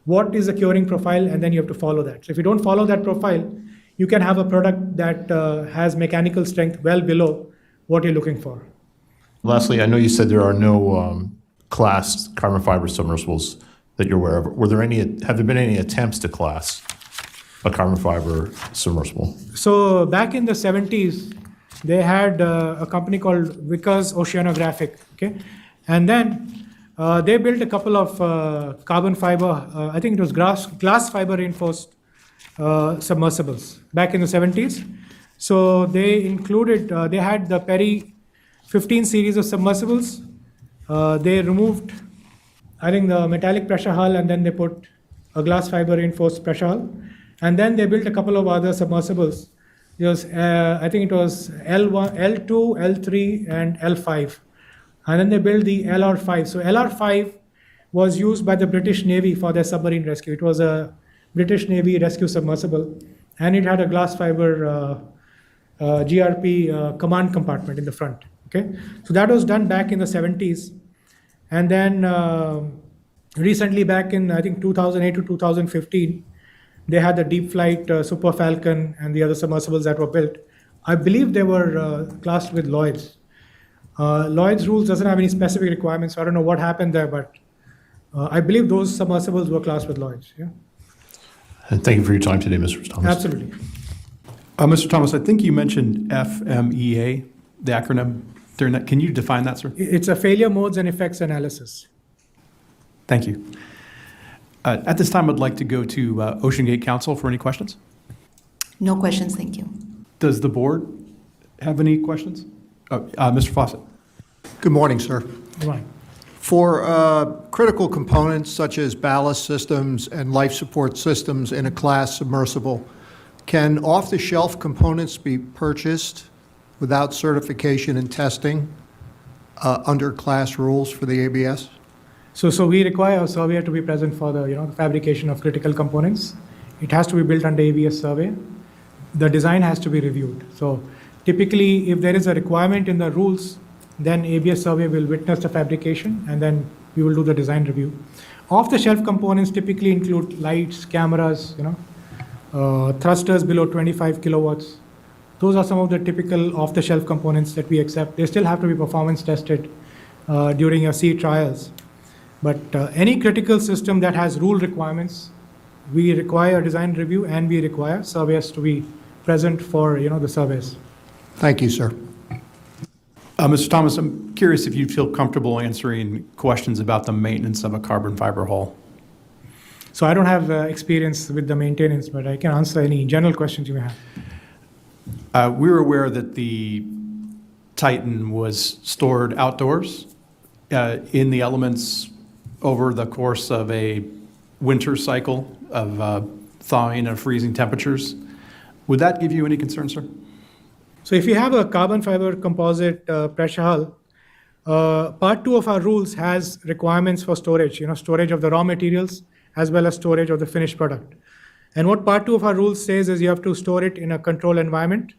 what is the curing profile, and then you have to follow that. So if you don't follow that profile, you can have a product that has mechanical strength well below what you're looking for. Lastly, I know you said there are no classed carbon fiber submersibles that you're aware of. Have there been any attempts to class a carbon fiber submersible? So back in the 70s, they had a company called Vickers Oceanographic, okay? And then they built a couple of carbon fiber, I think it was glass fiber reinforced submersibles back in the 70s. So they included, they had the Perry 15 series of submersibles. They removed, I think, the metallic pressure hull, and then they put a glass fiber reinforced pressure hull. And then they built a couple of other submersibles. I think it was L1, L2, L3, and L5. And then they built the LR5. So LR5 was used by the British Navy for their submarine rescue. It was a British Navy rescue submersible, and it had a glass fiber GRP command compartment in the front. Okay, so that was done back in the 70s. And then recently, back in, I think, 2008 to 2015, they had the Deep Flight Super Falcon and the other submersibles that were built. I believe they were classed with Lloyd's. Lloyd's rules doesn't have any specific requirements, so I don't know what happened there, but I believe those submersibles were classed with Lloyd's. Yeah. And thank you for your time today, Mr. Thomas. Absolutely. Mr. Thomas, I think you mentioned FMEA, the acronym during that. Can you define that, sir? It's a failure modes and effects analysis. Thank you. At this time, I'd like to go to OceanGate Council for any questions. No questions, thank you. Does the board have any questions? Mr. Fawcett. Good morning, sir. Right. For critical components such as ballast systems and life support systems in a class submersible, can off-the-shelf components be purchased without certification and testing under class rules for the ABS? So we require a surveyor to be present for the fabrication of critical components. It has to be built under ABS survey. The design has to be reviewed. So typically, if there is a requirement in the rules, then ABS survey will witness the fabrication, and then we will do the design review. Off-the-shelf components typically include lights, cameras, thrusters below 25 kilowatts. Those are some of the typical off-the-shelf components that we accept. They still have to be performance tested during your sea trials. But any critical system that has rule requirements, we require a design review, and we require surveyors to be present for the surveys. Thank you, sir. Mr. Thomas, I'm curious if you feel comfortable answering questions about the maintenance of a carbon fiber hull. So I don't have experience with the maintenance, but I can answer any general questions you may have. We're aware that the Titan was stored outdoors in the elements over the course of a winter cycle of thawing and freezing temperatures. Would that give you any concern, sir? So if you have a carbon fiber composite pressure hull, part 2 of our rules has requirements for storage, storage of the raw materials as well as storage of the finished product. And what part 2 of our rules says is you have to store it in a controlled environment.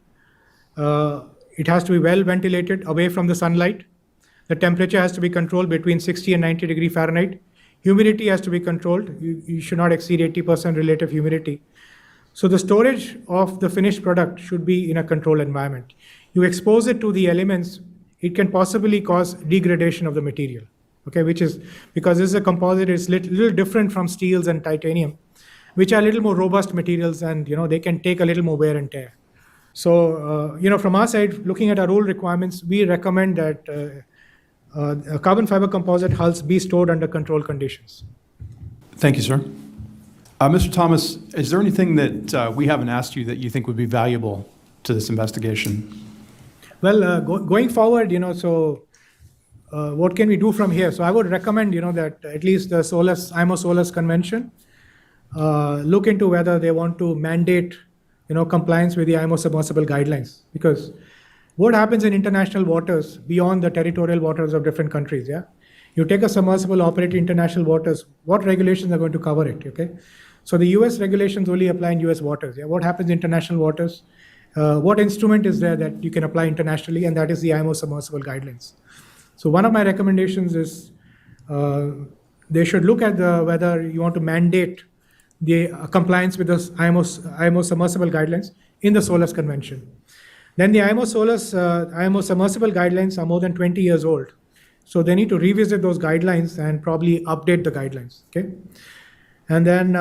It has to be well ventilated, away from the sunlight. The temperature has to be controlled between 60 and 90 degrees Fahrenheit. Humidity has to be controlled. You should not exceed 80% relative humidity. So the storage of the finished product should be in a controlled environment. You expose it to the elements, it can possibly cause degradation of the material, okay, which is, because this is a composite, it's little different from steels and titanium, which are a little more robust materials, and they can take a little more wear and tear. So, from our side, looking at our rule requirements, we recommend that carbon fiber composite hulls be stored under controlled conditions. Thank you, sir. Mr. Thomas, is there anything that we haven't asked you that you think would be valuable to this investigation? Well, going forward, what can we do from here? So I would recommend, that at least the IMO SOLAS convention look into whether they want to mandate, compliance with the IMO submersible guidelines. Because what happens in international waters beyond the territorial waters of different countries, yeah? You take a submersible operated in international waters, what regulations are going to cover it, okay? So the US regulations only apply in US waters, yeah? What happens in international waters? What instrument is there that you can apply internationally? And that is the IMO submersible guidelines. So one of my recommendations is they should look at whether you want to mandate the compliance with the IMO submersible guidelines in the SOLAS convention. Then the IMO submersible guidelines are more than 20 years old. So they need to revisit those guidelines and probably update the guidelines, okay? And then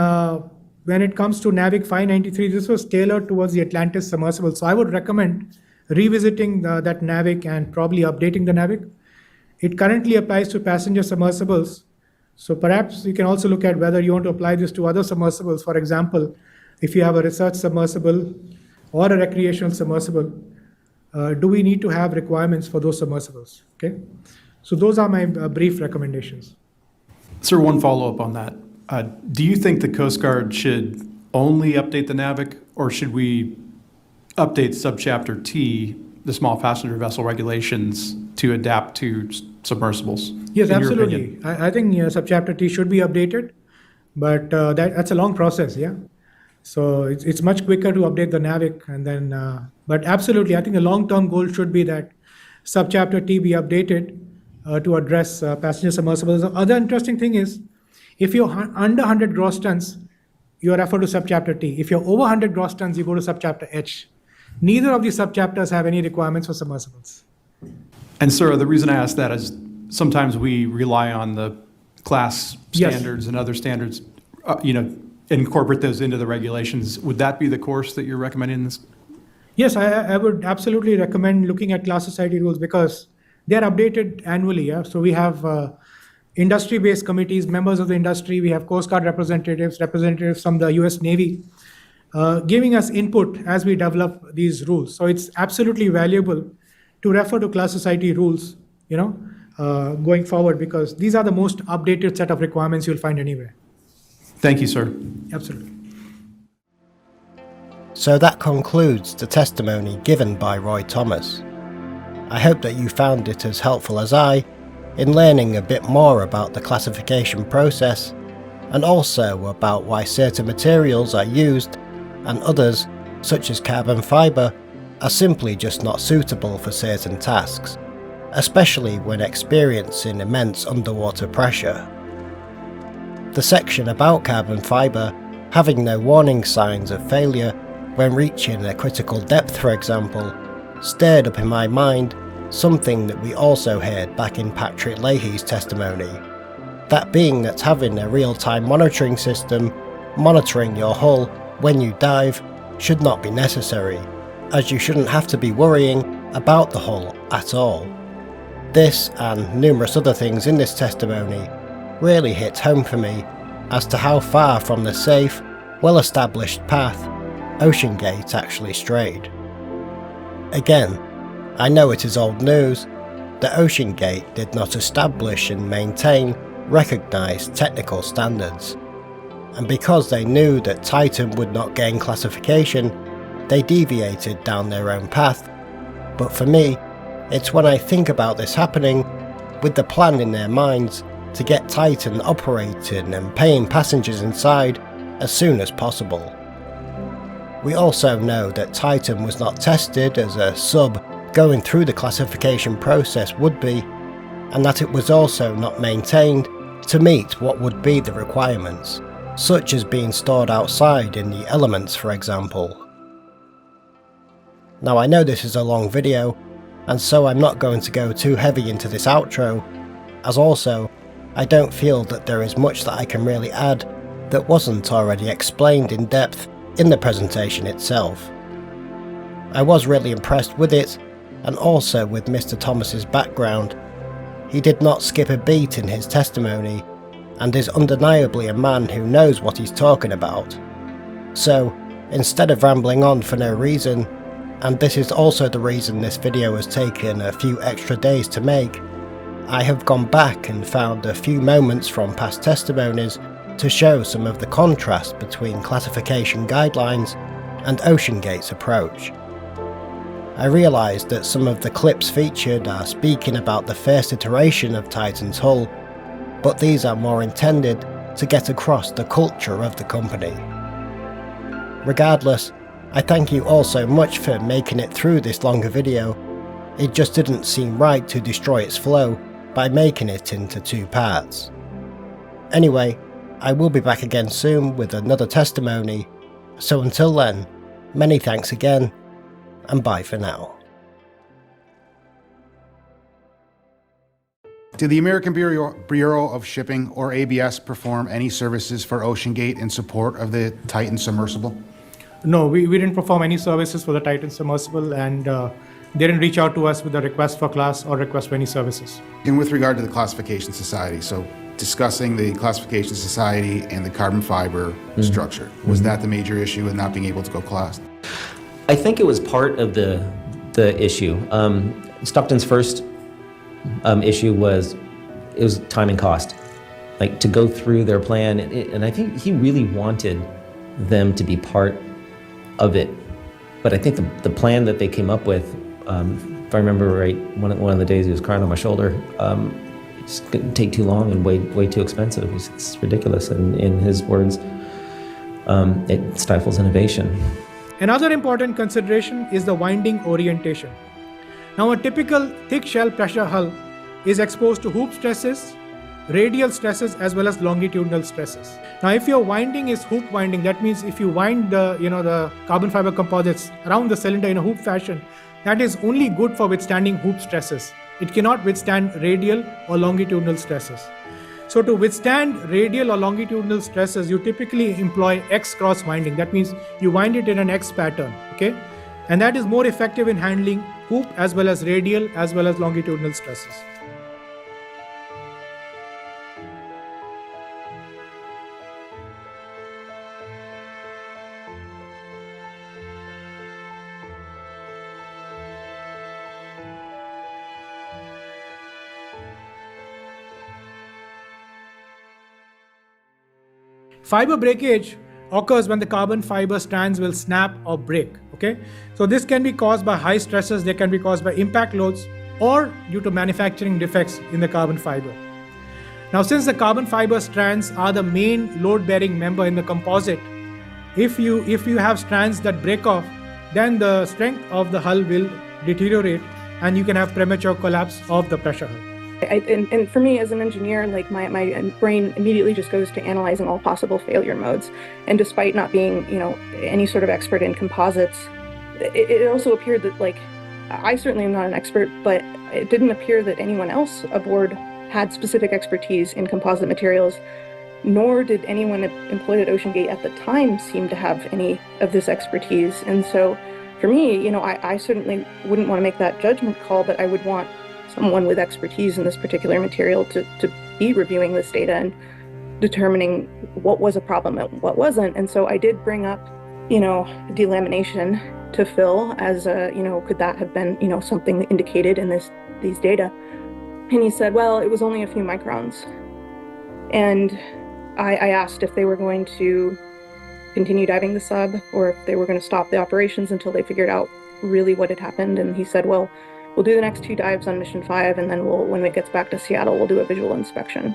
when it comes to NAVIC 593, this was tailored towards the Atlantis submersible. So I would recommend revisiting that NAVIC and probably updating the NAVIC. It currently applies to passenger submersibles. So perhaps you can also look at whether you want to apply this to other submersibles. For example, if you have a research submersible or a recreational submersible, do we need to have requirements for those submersibles, okay? So those are my brief recommendations. Sir, one follow-up on that. Do you think the Coast Guard should only update the NAVIC, or should we update Subchapter T, the small passenger vessel regulations, to adapt to submersibles? Yes, absolutely. I think Subchapter T should be updated, but that's a long process, yeah? So it's much quicker to update the NAVIC, and then, but absolutely, I think the long-term goal should be that Subchapter T be updated to address passenger submersibles. The other interesting thing is, if you're under 100 gross tons, you are referred to Subchapter T. If you're over 100 gross tons, you go to Subchapter H. Neither of these subchapters have any requirements for submersibles. And sir, the reason I ask that is sometimes we rely on the class standards and other standards, incorporate those into the regulations. Would that be the course that you're recommending in this? Yes, I would absolutely recommend looking at class society rules because they are updated annually. Yeah? So we have industry-based committees, members of the industry. We have Coast Guard representatives from the US Navy, giving us input as we develop these rules. So it's absolutely valuable to refer to class society rules, going forward, because these are the most updated set of requirements you'll find anywhere. Thank you, sir. Absolutely. So that concludes the testimony given by Roy Thomas. I hope that you found it as helpful as I in learning a bit more about the classification process and also about why certain materials are used and others, such as carbon fibre, are simply just not suitable for certain tasks, especially when experiencing immense underwater pressure. The section about carbon fibre having no warning signs of failure when reaching a critical depth, for example, stirred up in my mind something that we also heard back in Patrick Leahy's testimony, that being that having a real-time monitoring system monitoring your hull when you dive should not be necessary, as you shouldn't have to be worrying about the hull at all. This and numerous other things in this testimony really hit home for me as to how far from the safe, well-established path OceanGate actually strayed. Again, I know it is old news that OceanGate did not establish and maintain recognised technical standards, and because they knew that Titan would not gain classification, they deviated down their own path. But for me, it's when I think about this happening, with the plan in their minds to get Titan operating and paying passengers inside as soon as possible. We also know that Titan was not tested as a sub going through the classification process would be, and that it was also not maintained to meet what would be the requirements, such as being stored outside in the elements, for example. Now I know this is a long video, and so I'm not going to go too heavy into this outro, as also I don't feel that there is much that I can really add that wasn't already explained in depth in the presentation itself. I was really impressed with it, and also with Mr. Thomas's background. he did not skip a beat in his testimony and is undeniably a man who knows what he's talking about. So, instead of rambling on for no reason, and this is also the reason this video has taken a few extra days to make, I have gone back and found a few moments from past testimonies to show some of the contrast between classification guidelines and OceanGate's approach. I realised that some of the clips featured are speaking about the first iteration of Titan's hull, but these are more intended to get across the culture of the company. Regardless, I thank you all so much for making it through this longer video. It just didn't seem right to destroy its flow by making it into 2 parts. Anyway, I will be back again soon with another testimony, so until then, many thanks again, and bye for now. Did the American Bureau of Shipping, or ABS, perform any services for OceanGate in support of the Titan submersible? No, we didn't perform any services for the Titan submersible, and they didn't reach out to us with a request for class or request for any services. And with regard to the classification society, so discussing the classification society and the carbon fiber structure, was that the major issue in not being able to go class? I think it was part of the issue. Stockton's first issue was time and cost, like to go through their plan, and I think he really wanted them to be part of it. But I think the plan that they came up with, if I remember right, one of the days he was crying on my shoulder. It's going to take too long and way too expensive. It's ridiculous, and in his words, it stifles innovation. Another important consideration is the winding orientation. Now, a typical thick shell pressure hull is exposed to hoop stresses, radial stresses, as well as longitudinal stresses. Now, if your winding is hoop winding, that means if you wind the carbon fiber composites around the cylinder in a hoop fashion, that is only good for withstanding hoop stresses. It cannot withstand radial or longitudinal stresses. So to withstand radial or longitudinal stresses, you typically employ X cross winding. That means you wind it in an X pattern, okay? And that is more effective in handling hoop as well as radial as well as longitudinal stresses. Fiber breakage occurs when the carbon fiber strands will snap or break, okay? So this can be caused by high stresses, they can be caused by impact loads, or due to manufacturing defects in the carbon fiber. Now, since the carbon fiber strands are the main load-bearing member in the composite, if you have strands that break off, then the strength of the hull will deteriorate and you can have premature collapse of the pressure hull. And for me as an engineer, like my brain immediately just goes to analyzing all possible failure modes. And despite not being, any sort of expert in composites, it also appeared that, like, I certainly am not an expert, but it didn't appear that anyone else aboard had specific expertise in composite materials, nor did anyone employed at OceanGate at the time seem to have any of this expertise. And so for me, I certainly wouldn't want to make that judgment call, but I would want someone with expertise in this particular material to be reviewing this data and determining what was a problem and what wasn't. And so I did bring up, delamination to Phil as could that have been, something indicated in these data? And he said, well, it was only a few microns. And I asked if they were going to continue diving the sub or if they were going to stop the operations until they figured out really what had happened. And he said, well, we'll do the next 2 dives on mission 5, and then when it gets back to Seattle, we'll do a visual inspection.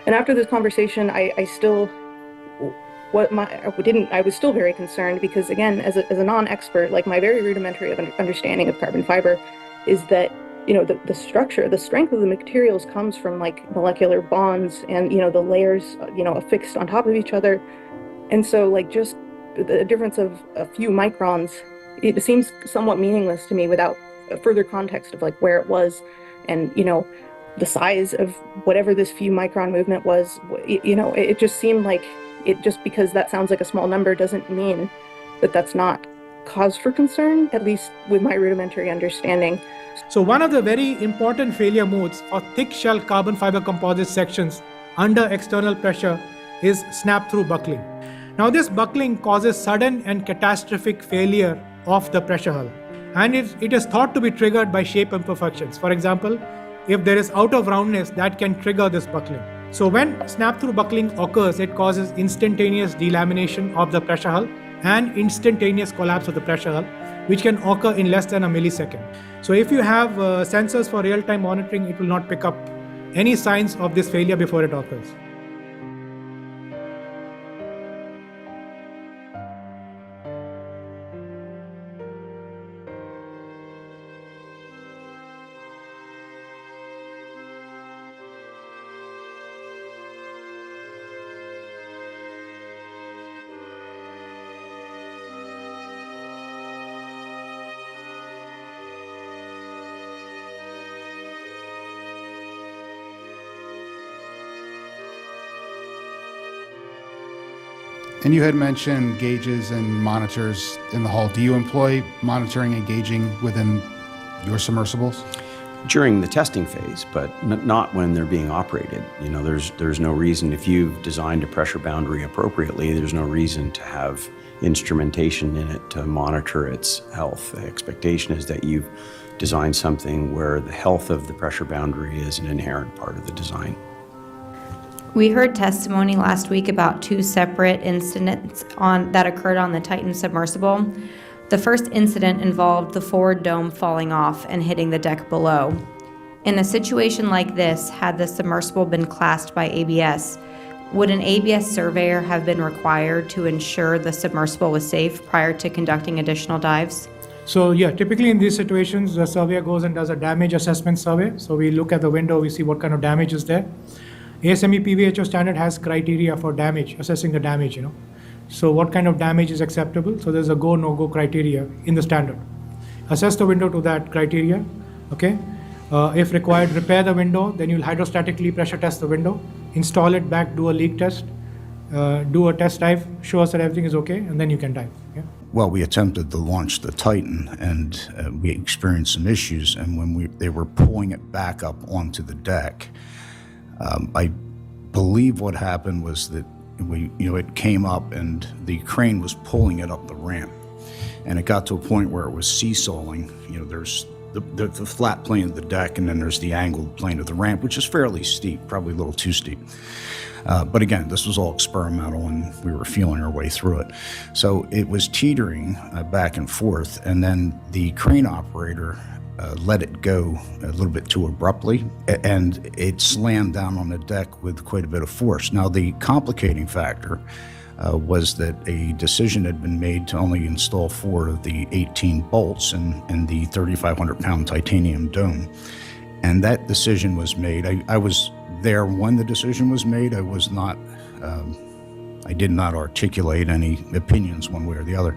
And after this conversation, I was still very concerned because, again, as a non-expert, like, my very rudimentary understanding of carbon fiber is that, the structure, the strength of the materials comes from, like, molecular bonds and, the layers, affixed on top of each other. And so, like, just the difference of a few microns, it seems somewhat meaningless to me without further context of, like, where it was and, the size of whatever this few micron movement was. It just seemed like just because that sounds like a small number doesn't mean that that's not cause for concern, at least with my rudimentary understanding. So one of the very important failure modes for thick shell carbon fiber composite sections under external pressure is snap-through buckling. Now this buckling causes sudden and catastrophic failure of the pressure hull, and it is thought to be triggered by shape imperfections. For example, if there is out of roundness, that can trigger this buckling. So when snap-through buckling occurs, it causes instantaneous delamination of the pressure hull and instantaneous collapse of the pressure hull, which can occur in less than a millisecond. So if you have sensors for real-time monitoring, it will not pick up any signs of this failure before it occurs. And you had mentioned gauges and monitors in the hull. Do you employ monitoring and gauging within your submersibles? During the testing phase, but not when they're being operated. You know, there's no reason, if you've designed a pressure boundary appropriately, there's no reason to have instrumentation in it to monitor its health. The expectation is that you've designed something where the health of the pressure boundary is an inherent part of the design. We heard testimony last week about two separate incidents that occurred on the Titan submersible. The first incident involved the forward dome falling off and hitting the deck below. In a situation like this, had the submersible been classed by ABS, would an ABS surveyor have been required to ensure the submersible was safe prior to conducting additional dives? So yeah, typically in these situations, the surveyor goes and does a damage assessment survey. So we look at the window, we see what kind of damage is there. ASME PVHO standard has criteria for damage, assessing the damage, So what kind of damage is acceptable? So there's a go, no-go criteria in the standard. Assess the window to that criteria, okay? If required, repair the window, then you'll hydrostatically pressure test the window, install it back, do a leak test, do a test dive, show us that everything is okay, and then you can dive. Yeah? Well, we attempted to launch the Titan, and we experienced some issues, and when they were pulling it back up onto the deck, I believe what happened was that it came up and the crane was pulling it up the ramp, and it got to a point where it was seesawing. There's the flat plane of the deck, and then there's the angled plane of the ramp, which is fairly steep, probably a little too steep. But again, this was all experimental, and we were feeling our way through it. So it was teetering back and forth, and then the crane operator let it go a little bit too abruptly, and it slammed down on the deck with quite a bit of force. Now, the complicating factor was that a decision had been made to only install 4 of the 18 bolts in the 3,500-pound titanium dome, and that decision was made. I was there when the decision was made. I was not. I did not articulate any opinions one way or the other,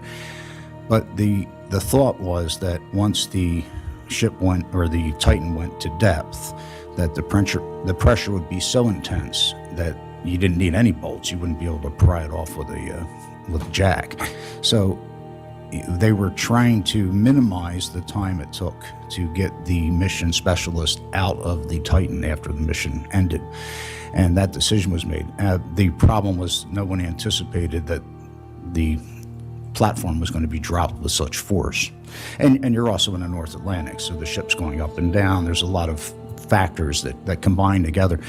but the thought was that once the ship went, or the Titan went to depth, that the pressure would be so intense that you didn't need any bolts. You wouldn't be able to pry it off with a jack. So they were trying to minimize the time it took to get the mission specialist out of the Titan after the mission ended, and that decision was made. The problem was no one anticipated that the platform was going to be dropped with such force. And you're also in the North Atlantic, so the ship's going up and down. There's a lot of factors that combine together.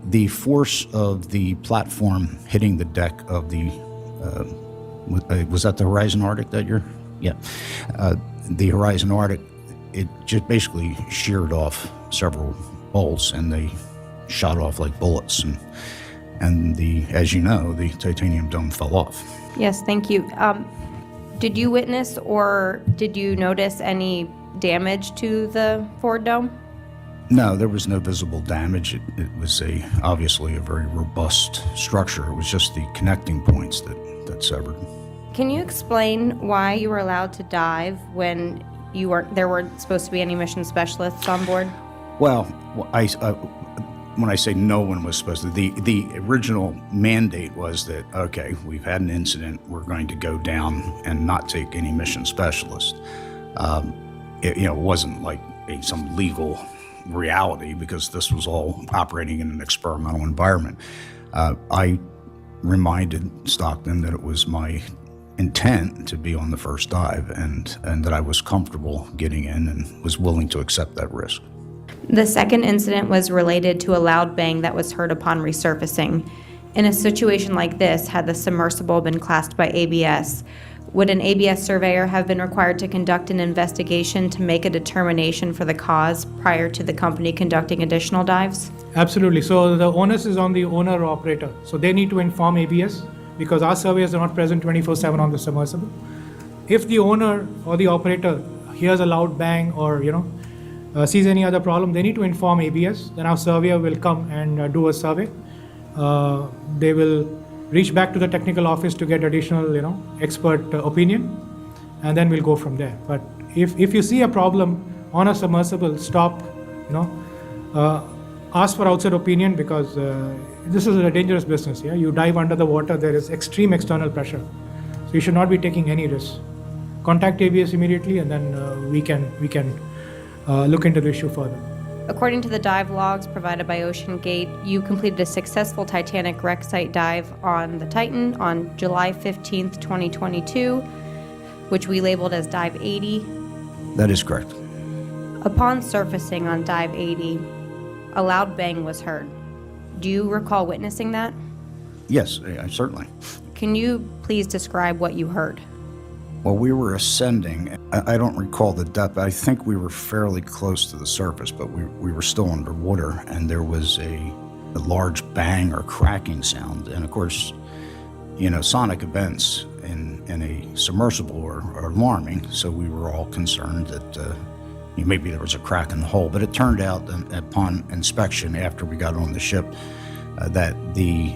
The force of the platform hitting the deck of the, was that the Horizon Arctic that you're? Yeah. The Horizon Arctic, it just basically sheared off several bolts, and they shot off like bullets. And as you know, the titanium dome fell off. Yes, thank you. Did you witness or did you notice any damage to the forward dome? No, there was no visible damage. It was obviously a very robust structure. It was just the connecting points that severed. Can you explain why you were allowed to dive when there weren't supposed to be any mission specialists on board? Well, when I say no one was supposed to, the original mandate was that, okay, we've had an incident, we're going to go down and not take any mission specialist. It wasn't like some legal reality because this was all operating in an experimental environment. I reminded Stockton that it was my intent to be on the first dive and that I was comfortable getting in and was willing to accept that risk. The second incident was related to a loud bang that was heard upon resurfacing. In a situation like this, had the submersible been classed by ABS, would an ABS surveyor have been required to conduct an investigation to make a determination for the cause prior to the company conducting additional dives? Absolutely. So the onus is on the owner or operator. So they need to inform ABS because our surveyors are not present 24/7 on the submersible. If the owner or the operator hears a loud bang or sees any other problem, they need to inform ABS. Then our surveyor will come and do a survey. They will reach back to the technical office to get additional expert opinion, and then we'll go from there. But if you see a problem on a submersible, stop, ask for outside opinion because this is a dangerous business. Yeah, you dive under the water, there is extreme external pressure, so you should not be taking any risk. Contact ABS immediately, and then we can look into the issue further. According to the dive logs provided by OceanGate, you completed a successful Titanic wreck site dive on the Titan on July 15th, 2022, which we labeled as Dive 80. That is correct. Upon surfacing on Dive 80, a loud bang was heard. Do you recall witnessing that? Yes, certainly. Can you please describe what you heard? Well, we were ascending. I don't recall the depth. I think we were fairly close to the surface, but we were still underwater, and there was a large bang or cracking sound. And of course, sonic events in a submersible are alarming, so we were all concerned that maybe there was a crack in the hull. But it turned out, upon inspection after we got on the ship, that the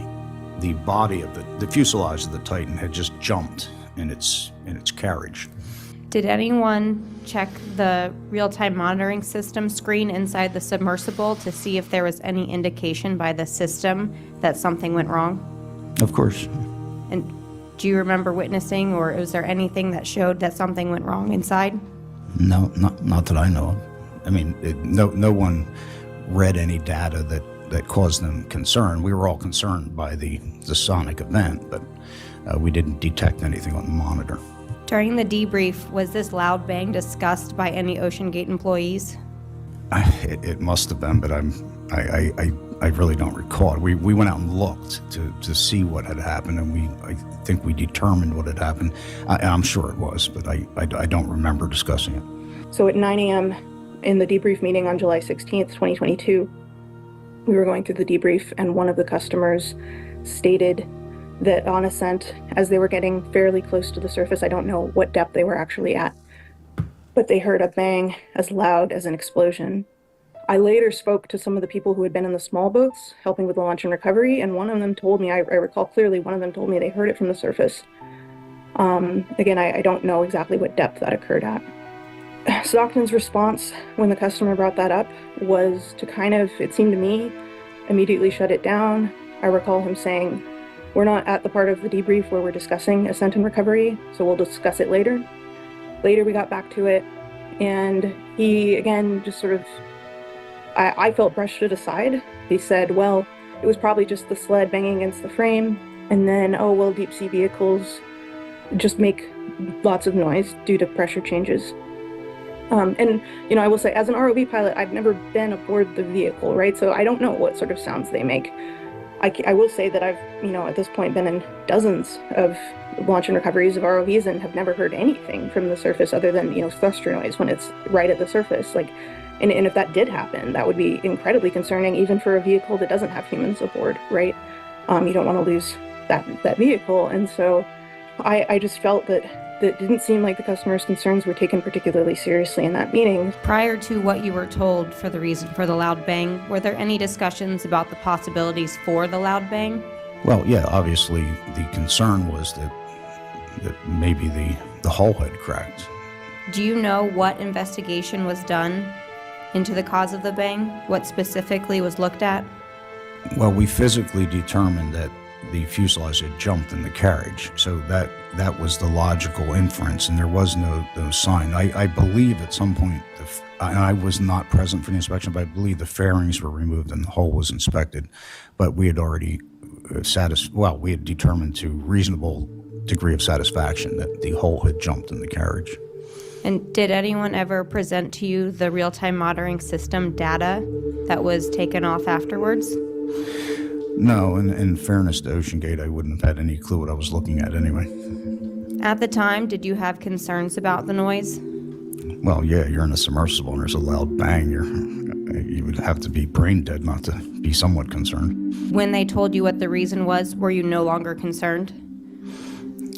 body of the fuselage of the Titan had just jumped in its carriage. Did anyone check the real-time monitoring system screen inside the submersible to see if there was any indication by the system that something went wrong? Of course. And do you remember witnessing, or was there anything that showed that something went wrong inside? No, not that I know of. I mean, no one read any data that caused them concern. We were all concerned by the sonic event, but we didn't detect anything on the monitor. During the debrief, was this loud bang discussed by any OceanGate employees? It must have been, but I really don't recall. We went out and looked to see what had happened, and I think we determined what had happened. I'm sure it was, but I don't remember discussing it. So at 9 a.m. in the debrief meeting on July 16th, 2022, we were going through the debrief, and one of the customers stated that on ascent, as they were getting fairly close to the surface, I don't know what depth they were actually at, but they heard a bang as loud as an explosion. I later spoke to some of the people who had been in the small boats helping with the launch and recovery, and one of them told me, I recall clearly, one of them told me they heard it from the surface. Again, I don't know exactly what depth that occurred at. Stockton's response when the customer brought that up was to it seemed to me, immediately shut it down. I recall him saying, "We're not at the part of the debrief where we're discussing ascent and recovery, so we'll discuss it later." Later, we got back to it, and he, again, just sort of, I felt brushed it aside. He said, well, it was probably just the sled banging against the frame, and then, deep sea vehicles just make lots of noise due to pressure changes. I will say, as an ROV pilot, I've never been aboard the vehicle, right? So I don't know what sort of sounds they make. I will say that I've, at this point been in dozens of launch and recoveries of ROVs and have never heard anything from the surface other than, thruster noise when it's right at the surface. And if that did happen, that would be incredibly concerning, even for a vehicle that doesn't have humans aboard, right? You don't want to lose that vehicle. And so I just felt that it didn't seem like the customer's concerns were taken particularly seriously in that meeting. Prior to what you were told for the reason for the loud bang, were there any discussions about the possibilities for the loud bang? Well, yeah, obviously the concern was that maybe the hull had cracked. Do you know what investigation was done into the cause of the bang? What specifically was looked at? Well, we physically determined that the fuselage had jumped in the carriage, so that was the logical inference, and there was no sign. I believe at some point I was not present for the inspection, but I believe the fairings were removed and the hull was inspected. But we had already we had determined to reasonable degree of satisfaction that the hull had jumped in the carriage. And did anyone ever present to you the real-time monitoring system data that was taken off afterwards? No, in fairness to OceanGate, I wouldn't have had any clue what I was looking at anyway. At the time, did you have concerns about the noise? Well, yeah, you're in a submersible and there's a loud bang. You would have to be brain dead not to be somewhat concerned. When they told you what the reason was, were you no longer concerned?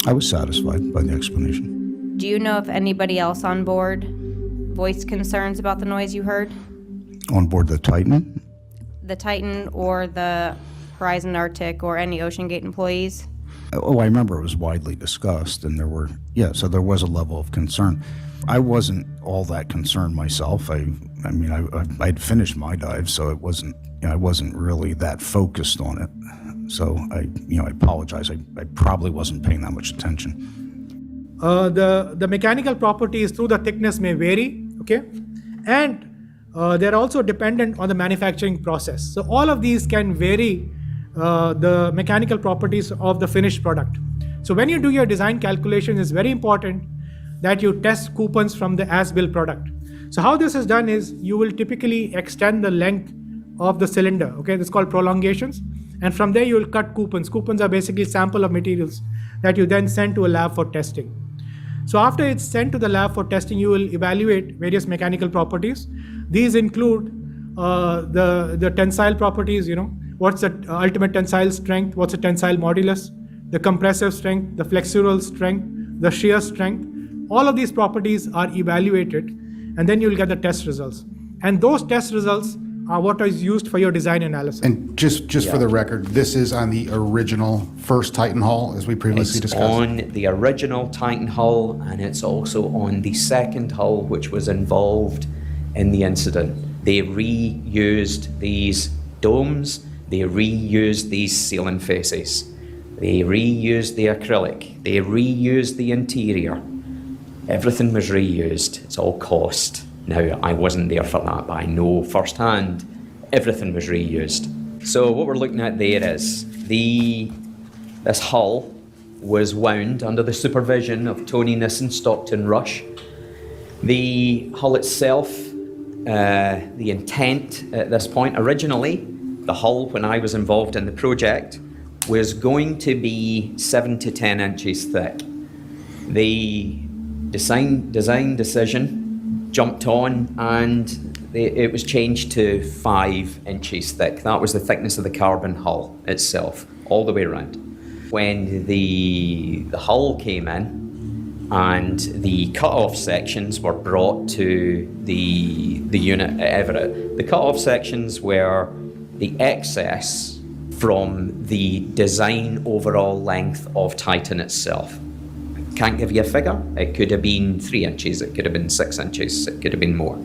I was satisfied by the explanation. Do you know if anybody else on board voiced concerns about the noise you heard? On board the Titan? The Titan or the Horizon Arctic or any OceanGate employees? Oh, I remember it was widely discussed, and so there was a level of concern. I wasn't all that concerned myself. I'd finished my dive, so it wasn't, I wasn't really that focused on it. So I apologize. I probably wasn't paying that much attention. The mechanical properties through the thickness may vary, okay? And they're also dependent on the manufacturing process. So all of these can vary the mechanical properties of the finished product. So when you do your design calculation, it's very important that you test coupons from the as-built product. So how this is done is you will typically extend the length of the cylinder, okay? This is called prolongations. And from there you will cut coupons. Coupons are basically sample of materials that you then send to a lab for testing. So after it's sent to the lab for testing, you will evaluate various mechanical properties. These include the tensile properties, what's the ultimate tensile strength, what's the tensile modulus, the compressive strength, the flexural strength, the shear strength. All of these properties are evaluated, and then you'll get the test results. And those test results are what is used for your design analysis. And just for the record, this is on the original first Titan hull, as we previously discussed. On the original Titan hull, and it's also on the second hull, which was involved in the incident. They reused these domes, they reused these ceiling faces, they reused the acrylic, they reused the interior. Everything was reused. It's all cost. Now, I wasn't there for that, but I know firsthand everything was reused. So what we're looking at there is this hull was wound under the supervision of Tony Nissen, Stockton Rush. The hull itself, the intent at this point, originally, the hull, when I was involved in the project, was going to be 7 to 10 inches thick. The design decision jumped on, and it was changed to 5 inches thick. That was the thickness of the carbon hull itself, all the way around. When the hull came in and the cut-off sections were brought to the unit at Everett, the cut-off sections were the excess from the design overall length of Titan itself. Can't give you a figure. It could have been 3 inches, it could have been 6 inches, it could have been more.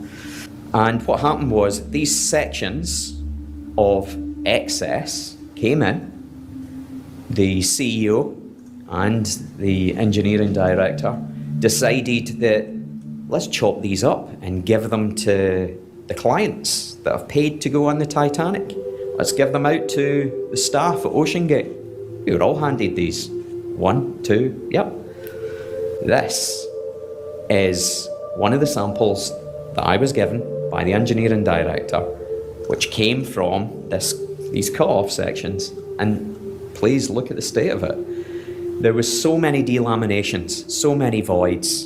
And what happened was these sections of excess came in. The CEO and the engineering director decided that let's chop these up and give them to the clients that have paid to go on the Titanic. Let's give them out to the staff at OceanGate. We were all handed these. 1, 2, yep. This is one of the samples that I was given by the engineering director, which came from these cut-off sections. And please look at the state of it. There was so many delaminations, so many voids.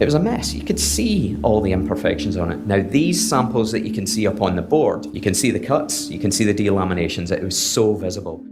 It was a mess. You could see all the imperfections on it. Now, these samples that you can see up on the board, you can see the cuts, you can see the delaminations. It was so visible.